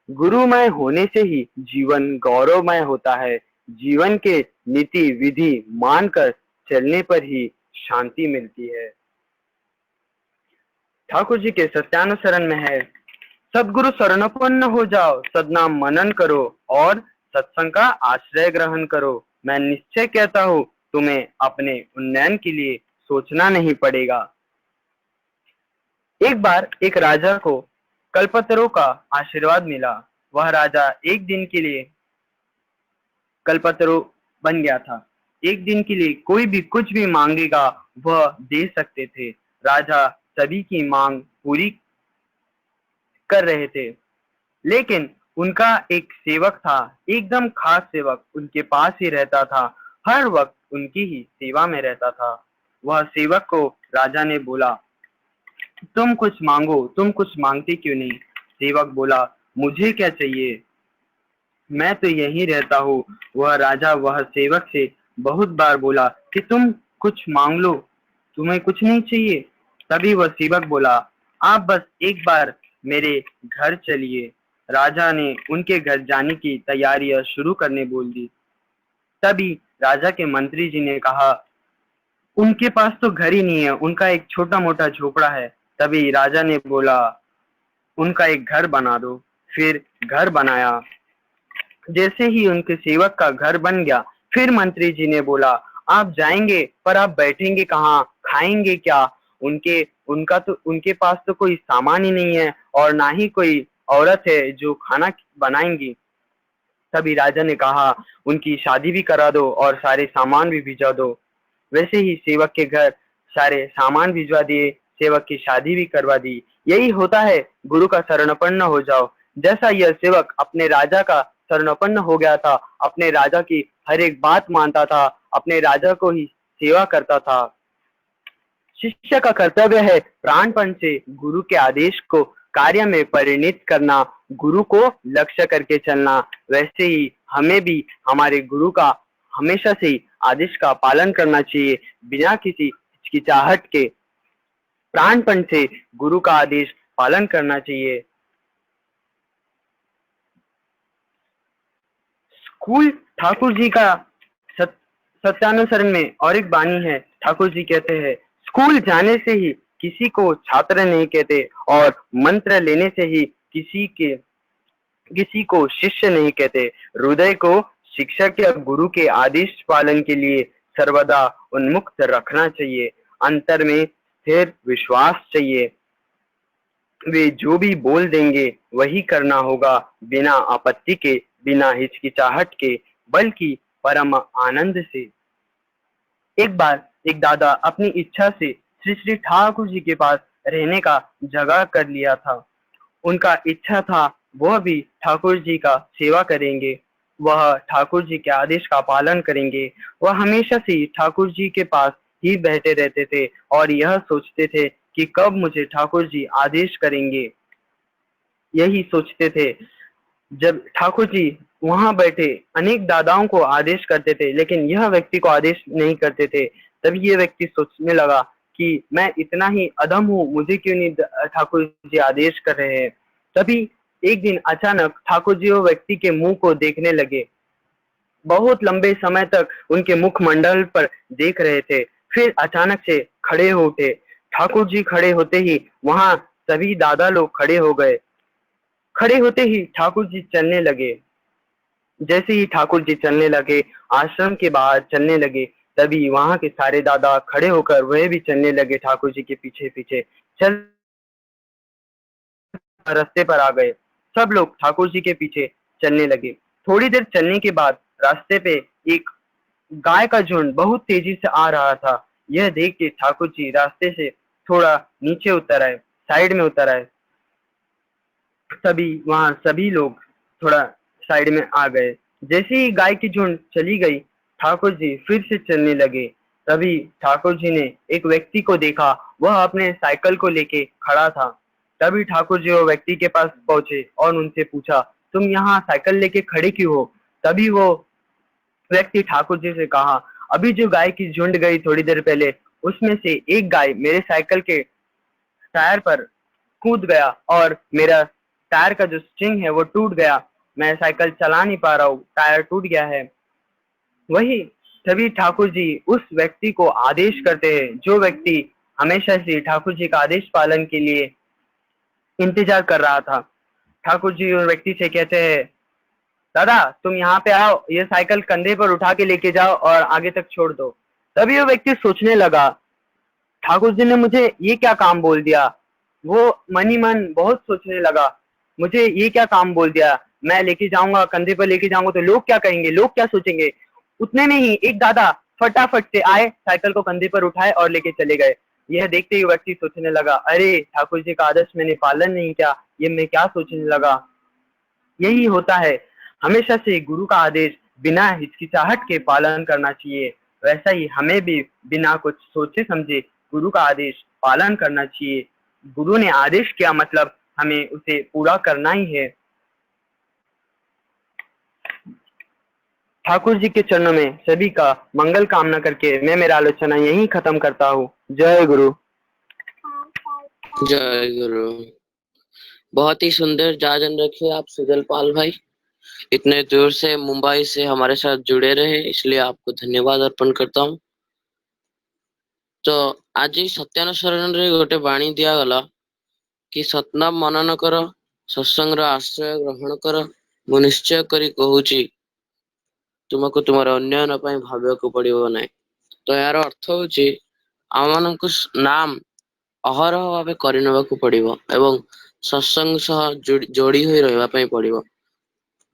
गुरुमय होने से ही जीवन गौरवमय होता है। जीवन के नीति विधि मानकर चलने पर ही शांति मिलती है। ठाकुर जी के सत्यानुसरण में है, सदगुरु शरणपन्न हो जाओ, सदनाम मनन करो और सत्संग का आश्रय ग्रहण करो। मैं निश्चय कहता हूँ, तुम्हें अपने उन्नयन के लिए सोचना नहीं पड़ेगा। एक बार एक राजा को कल्पतरू का आशीर्वाद मिला। वह राजा एक दिन के लिए कल्पतरू बन गया था। एक दिन के लिए कोई भी कुछ भी मांगेगा वह दे सकते थे। राजा सभी की मांग पूरी कर रहे थे, लेकिन उनका एक सेवक था, एकदम खास सेवक उनके पास ही रहता था। हर वक्त उनकी ही सेवा में रहता था। वह सेवक को राजा ने बोला, तुम कुछ मांगो, तुम कुछ मांगते क्यों नहीं? सेवक बोला, मुझे क्या चाहिए, मैं तो यहीं रहता हूँ। वह राजा वह सेवक से बहुत बार बोला कि तुम कुछ मांग लो, तुम्हें कुछ नहीं चाहिए। तभी वह सेवक बोला, आप बस एक बार मेरे घर चलिए। राजा ने उनके घर जाने की तैयारियां शुरू करने बोल दी। तभी राजा के मंत्री जी ने कहा, उनके पास तो घर ही नहीं है, उनका एक छोटा मोटा झोपड़ा है। तभी राजा ने बोला, उनका एक घर बना दो। फिर घर बनाया। जैसे ही उनके सेवक का घर बन गया, फिर मंत्री जी ने बोला, आप जाएंगे पर आप बैठेंगे कहाँ, खाएंगे क्या? उनके पास तो कोई सामान ही नहीं है और ना ही कोई औरत है जो खाना बनाएंगी। तभी राजा ने कहा, उनकी शादी भी करा दो और सारे सामान भी भिजवा दो। वैसे ही सेवक के घर सारे सामान भिजवा दिए, सेवक की शादी भी करवा दी। यही होता है, गुरु का शरणापन्न हो जाओ। जैसा यह सेवक अपने राजा का शरणापन्न हो गया था, अपने राजा की हर एक बात मानता था, अपने राजा को ही सेवा करता था। शिष्य का कर्तव्य है प्राणपण से गुरु के आदेश को कार्य में परिणत करना, गुरु को लक्ष्य करके चलना। वैसे ही हमें भी हमारे गुरु का हमेशा से ही आदेश का पालन करना चाहिए, बिना किसी हिचकिचाहट के प्राणपण से गुरु का आदेश पालन करना चाहिए। स्कूल ठाकुर जी का सत्यानुसरण में और एक बानी है। ठाकुर जी कहते हैं, स्कूल जाने से ही किसी को छात्र नहीं कहते और मंत्र लेने से ही किसी को शिष्य नहीं कहते। हृदय को शिक्षक या गुरु के आदेश पालन के लिए सर्वदा उन्मुक्त रखना चाहिए। अंतर में स्थिर विश्वास चाहिए। वे जो भी बोल देंगे वही करना होगा, बिना आपत्ति के, बिना हिचकिचाहट के, बल्कि परम आनंद से। एक बार एक दादा अपनी इच्छा से श्री श्री ठाकुर जी के पास रहने का जगह कर लिया था। उनका इच्छा था वह भी ठाकुर जी का सेवा करेंगे, वह ठाकुर जी के आदेश का पालन करेंगे। वह हमेशा से ठाकुर जी के पास ही बैठे रहते थे और यह सोचते थे कि कब मुझे ठाकुर जी आदेश करेंगे। यही सोचते थे। जब ठाकुर जी वहां बैठे अनेक दादाओं को आदेश करते थे, लेकिन यह व्यक्ति को आदेश नहीं करते थे। तभी ये व्यक्ति सोचने लगा कि मैं इतना ही अधम हूँ, मुझे क्यों नहीं ठाकुर जी आदेश कर रहे हैं। तभी एक दिन अचानक ठाकुर जी वो व्यक्ति के मुंह को देखने लगे। बहुत लंबे समय तक उनके मुखमंडल पर देख रहे थे। फिर अचानक से खड़े हो उठे। ठाकुर जी खड़े होते ही वहां सभी दादा लोग खड़े हो गए। खड़े होते ही ठाकुर जी चलने लगे। जैसे ही ठाकुर जी चलने लगे, आश्रम के बाहर चलने लगे, तभी वहां के सारे दादा खड़े होकर वह भी चलने लगे। ठाकुर जी के पीछे पीछे चल रास्ते पर आ गए। सब लोग ठाकुर जी के पीछे चलने लगे। थोड़ी देर चलने के बाद रास्ते पे एक गाय का झुंड बहुत तेजी से आ रहा था। यह देख के ठाकुर जी रास्ते से थोड़ा नीचे उतर आए, साइड में उतर आए। तभी वहां सभी लोग थोड़ा साइड में आ गए। जैसे ही गाय की झुंड चली गई, ठाकुर जी फिर से चलने लगे। तभी ठाकुर जी ने एक व्यक्ति को देखा, वह अपने साइकिल को लेके खड़ा था। तभी ठाकुर जी वो व्यक्ति के पास पहुंचे और उनसे पूछा, तुम यहाँ साइकिल लेके खड़े क्यों हो? तभी वो व्यक्ति ठाकुर जी से कहा, अभी जो गाय की झुंड गई थोड़ी देर पहले, उसमें से एक गाय मेरे साइकिल के टायर पर कूद गया और मेरा टायर का जो स्ट्रिंग है वो टूट गया। मैं साइकिल चला नहीं पा रहा हूँ, टायर टूट गया है। वही तभी ठाकुर जी उस व्यक्ति को आदेश करते हैं, जो व्यक्ति हमेशा से ठाकुर जी का आदेश पालन के लिए इंतजार कर रहा था। ठाकुर जी उस व्यक्ति से कहते हैं, दादा तुम यहाँ पे आओ, ये साइकिल कंधे पर उठा के लेके जाओ और आगे तक छोड़ दो। तभी वो व्यक्ति सोचने लगा, ठाकुर जी ने मुझे ये क्या काम बोल दिया। वो मन ही मन बहुत सोचने लगा, मुझे ये क्या काम बोल दिया, मैं लेके जाऊंगा, कंधे पर लेके जाऊंगा तो लोग क्या कहेंगे, लोग क्या सोचेंगे। उतने में ही एक दादा फटाफट से आए, साइकिल को कंधे पर उठाए और लेके चले गए। यह देखते ही व्यक्ति सोचने लगा, अरे ठाकुर जी का आदेश मैंने पालन नहीं किया, ये मैं क्या सोचने लगा। यही होता है, हमेशा से गुरु का आदेश बिना हिचकिचाहट के पालन करना चाहिए। वैसा ही हमें भी बिना कुछ सोचे समझे गुरु का आदेश पालन करना चाहिए। गुरु ने आदेश किया मतलब हमें उसे पूरा करना ही है। ठाकुर जी के चरणों में सभी का मंगल कामना करके मैं मेरा आलोचना यहीं खत्म करता हूँ। जय गुरु। जय गुरु। बहुत ही सुंदर जाजन रखे आप सुजल पाल भाई, इतने दूर से मुंबई से हमारे साथ जुड़े रहे, इसलिए आपको धन्यवाद अर्पण करता हूँ। तो आज सत्यानुसरण रे गोटे बाणी दिया गला कि सतनाम मनन कर, सत्संग आश्रय ग्रहण कर, मु निश्चय करी कहूची तुमको तुमर अन्ययन ପାଇଁ ଭାବିବାକୁ ପଡିବ ନାହିଁ। ତ ଏହାର ଅର୍ଥ ହଉଛି ଆମମାନଙ୍କୁ ନାମ ଅହରହ ଭାବେ କରିନେବାକୁ ପଡିବ ଏବଂ ସତ୍ସଙ୍ଗ ସହ ଯୋଡି ହୋଇ ରହିବା ପାଇଁ ପଡିବ।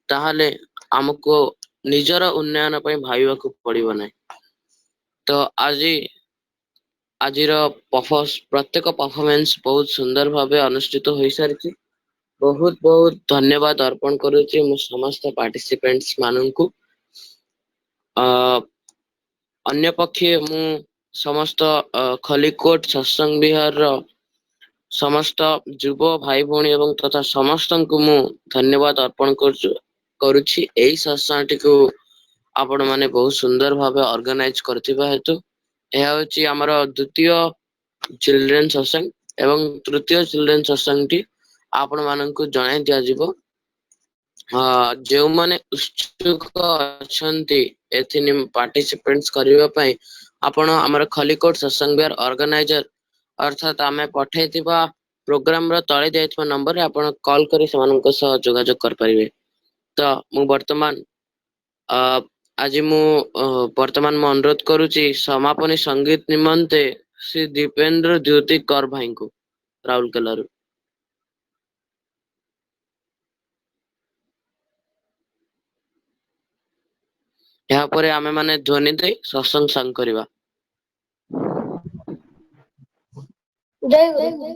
ତାହେଲେ ଆମକୁ ନିଜର ଉନ୍ନୟନ ପାଇଁ ଭାବିବାକୁ ପଡିବ ନାହିଁ। ତ ଆଜିର ପ୍ରତ୍ୟେକ ପରଫର୍ମାନ୍ସ ବହୁତ ସୁନ୍ଦର ଭାବେ ଅନୁଷ୍ଠିତ ହୋଇସାରିଛି। ବହୁତ ବହୁତ ଧନ୍ୟବାଦ ଅର୍ପଣ କରୁଛି ମୁଁ ସମସ୍ତ ପାର୍ଟିସିପେଣ୍ଟସ୍ ମାନଙ୍କୁ। ଅନ୍ୟପକ୍ଷେ ମୁଁ ସମସ୍ତ ଖଲିକୋଟ ସତ୍ସଙ୍ଗ ବିହାରର ସମସ୍ତ ଯୁବ ଭାଇ ଭଉଣୀ ଏବଂ ତଥା ସମସ୍ତଙ୍କୁ ମୁଁ ଧନ୍ୟବାଦ ଅର୍ପଣ କରୁଛି। ଏହି ସତ୍ସଙ୍ଗଟିକୁ ଆପଣ ମାନେ ବହୁତ ସୁନ୍ଦର ଭାବେ ଅର୍ଗାନାଇଜ କରିଥିବା ହେତୁ। ଏହା ହଉଛି ଆମର ଦ୍ୱିତୀୟ ଚିଲଡ୍ରେନ୍ ସତ୍ସଙ୍ଗ ଏବଂ ତୃତୀୟ ଚିଲଡ୍ରେନ୍ ସତ୍ସଙ୍ଗଟି ଆପଣ ମାନଙ୍କୁ ଜଣାଇ ଦିଆଯିବ। ଯେଉଁମାନେ ଉତ୍ସୁକ ଅଛନ୍ତି ଏଥି ପାର୍ଟିସିପେଣ୍ଟ କରିବା ପାଇଁ, ଆପଣ ଆମର ଖଲିକୋଟ ସତ୍ସଙ୍ଗ ବିହାର ଅର୍ଗାନାଇଜର ଅର୍ଥାତ ଆମେ ପଠେଇଥିବା ପ୍ରୋଗ୍ରାମ ର ତଳେ ଦିଆଯାଇଥିବା ନମ୍ବରରେ ଆପଣ କଲ୍ କରି ସେମାନଙ୍କ ସହ ଯୋଗାଯୋଗ କରିପାରିବେ। ତ ମୁଁ ବର୍ତ୍ତମାନ ଅନୁରୋଧ କରୁଛି ସମାପନୀ ସଙ୍ଗୀତ ନିମନ୍ତେ ଶ୍ରୀ ଦୀପେନ୍ଦ୍ର ଜ୍ୟୋତି କର ଭାଇଙ୍କୁ ରାଉରକେଲାରୁ। ଏହାପରେ ଆମେ ମାନେ ଧ୍ୱନି ଦେଇ ସତ୍ସଙ୍ଗ ସାଙ୍ଗ କରିବା। ଜୟ ଗୁରୁ।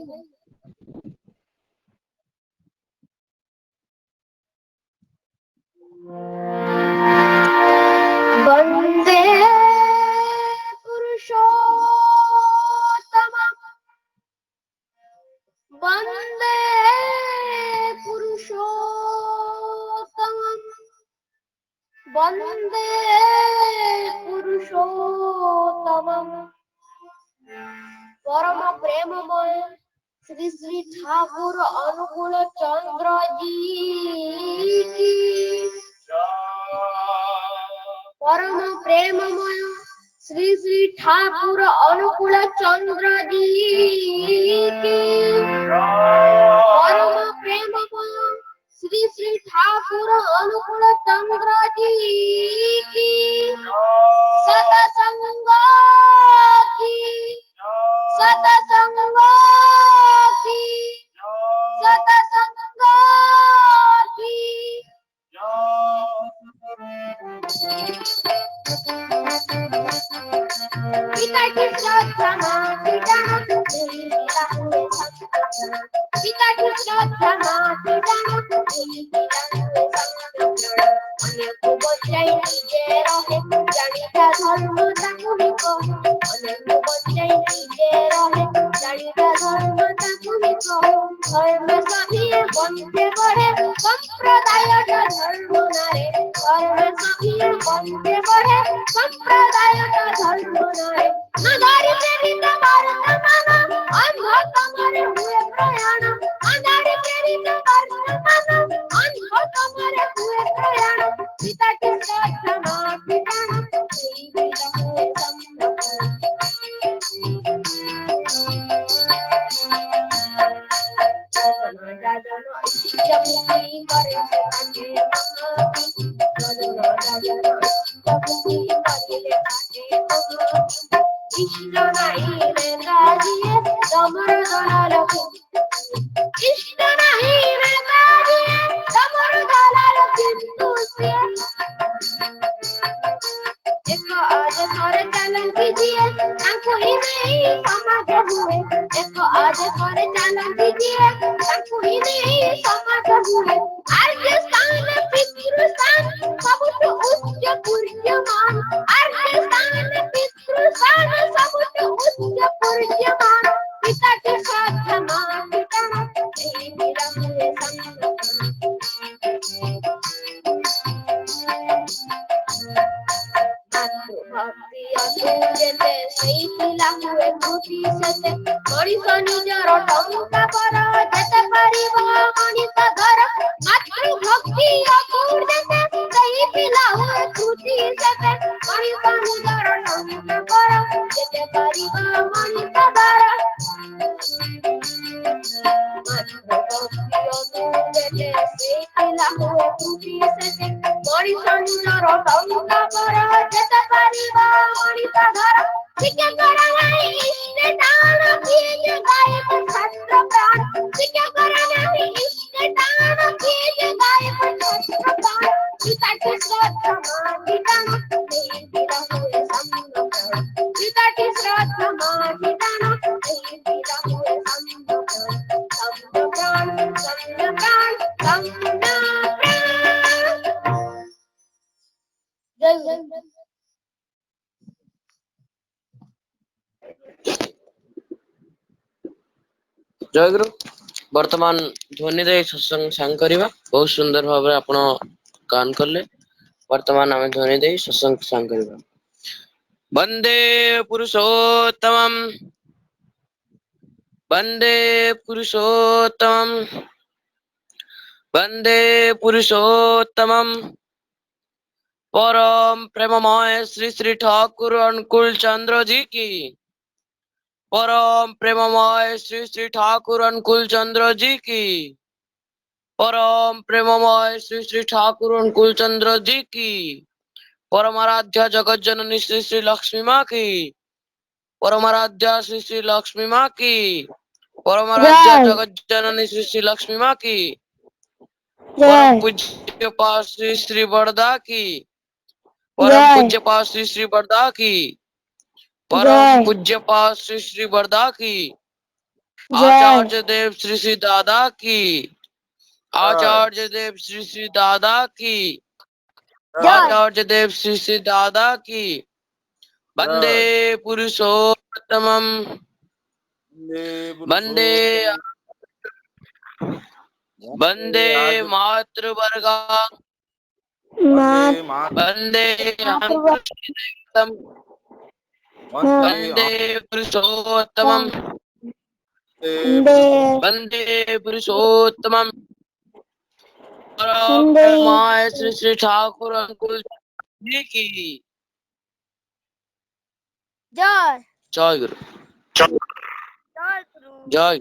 वन्दे पुरुषोत्तमम् वन्दे पुरुषोत्तमम् वन्दे पुरुषोत्तमम् परम प्रेममय श्री श्री ठाकुर अनुकूल चंद्र जी की परम प्रेममय श्री श्री ठाकुर अनुकूल चंद्र जी की परम प्रेममय श्री श्री ठाकुर अनुकूल चंद्र जी की सतसंग की सतसंग की सतसंग की पिता की श्रद्धा मां पिता पिता की श्रद्धा मां पिता अनेक बचाई जे रहे जानिता धर्म ताकु निको अनेक बचाई जे रहे जानिता धर्म ताकु निको धर्म सभी बंदे बढ़े संप्रदाय धर्म नारे धर्म सभी बंदे बढ़े संप्रदाय धर्म नारे नदारी प्रेरित भारत माना अंध कमरे हुए प्रयाण नदारी प्रेरित भारत माना अंध कमरे हुए प्रयाण पिता की श्रद्धा मां पिता श्री विलंबे कृष्ण नहीं रेंगा दिए तमर दलाल कृष्ण नहीं रेंगा दिए तमर दलाल किंतु से एक आज थोड़े चलन कीजिए आंखों ही नहीं समाज हुए एक आज थोड़े चलन कीजिए आंखों ही नहीं समाज हुए आज स्थान पितृ स्थान सब उच्च पूज्यमान अर्घ्य स्थान पितृ स्थान सबुच उच्च पूज्यमान पिता के श्राद्ध मानितन देहि रहुए भक्ति असूर्यते सेई पिला हुए खुशी सेते मଣିଷ ନିଜର ଟଙ୍କା ପର ଯେତେ ପାରିବ ମଣିଷ ଘର ମାତୃ ଭକ୍ତି ଅସୂର୍ୟତେ ସେଇ ପିଲା ହୁଏ ଖୁସି ସେତେ ମଣିଷ ନିଜର ଟଙ୍କା ପର ଯେତେ ପାରିବ ମଣିଷ ଘର ଅସୂର୍ୟତେ ସେଇ ପିଲା ହୁଏ ଖୁସି ସେତେ ମଣିଷ ନିଜର ଟଙ୍କା ପର ଯେତେ ପାରିବ ମଣିଷ ଘର ଶିକ୍ଷା କର ନାହିଁ ଇଷ୍ଟେ ଦାନ କିଏ ଯେ ଗାୟକ ଛାତ୍ର ପ୍ରାଣ ଶିକ୍ଷା କର ନାହିଁ ଇଷ୍ଟେ ଦାନ କିଏ ଯେ ଗାୟକ ଛାତ୍ର ପ୍ରାଣ ପିତାଟି ଶ୍ରଦ୍ଧ ମାନିଦାନ ଦେଇ ବିରା ହୁଏ ସମ୍ମୁଖ ପିତାଟି ଶ୍ରଦ୍ଧ ମାନିଦାନ ଦେଇ ବିରା ହୁଏ ସମ୍ମୁଖ ପ୍ରାଣ ଜୟ ଗୁରୁ। ଜୟ ଗୁରୁ। ବର୍ତ୍ତମାନ ଧ୍ୱନି ଦେଇ ସତ୍ସଙ୍ଗ ସାଙ୍ଗ କରିବା। ବହୁତ ସୁନ୍ଦର ଭାବରେ ଆପଣ ଗାନ କଲେ। ବର୍ତ୍ତମାନ ଆମେ ଧ୍ୱନି ଦେଇ ସତ୍ସଙ୍ଗ ସାଙ୍ଗ କରିବା। ବନ୍ଦେ ପୁରୁଷୋତ୍ତମମ୍ ବନ୍ଦେ ପୁରୁଷୋତ୍ତମମ୍ ବନ୍ଦେ पुरुषोत्तमम परम प्रेममय श्री श्री ठाकुर अनुकूल चंद्र जी की परम प्रेममय श्री श्री ठाकुर अनुकूल चंद्र जी की परम प्रेममय श्री श्री ठाकुर अनुकूल चंद्र जी की परमाराध्य जगत जननी श्री श्री लक्ष्मी माँ की परमाराध्य श्री श्री लक्ष्मी माँ की परमाराध्य जगत जननी श्री श्री लक्ष्मी माँ की परम पूज्य पास श्री श्री बड़दा की परम पूज्य पास श्री श्री बड़दा की परम पूज्य पास श्री श्री बड़दा की आचार्य देव श्री श्री दादा की आचार्य देव श्री श्री दादा की आचार्य देव श्री श्री दादा की वंदे पुरुषोत्तमम वंदे वंदे मातृवर्गा वंदे वंदे पुरुषोत्तमम वंदे पुरुषोत्तमम परमाय श्री श्री ठाकुर अनुकूल जी की जय जय गुरु जय गुरु। जय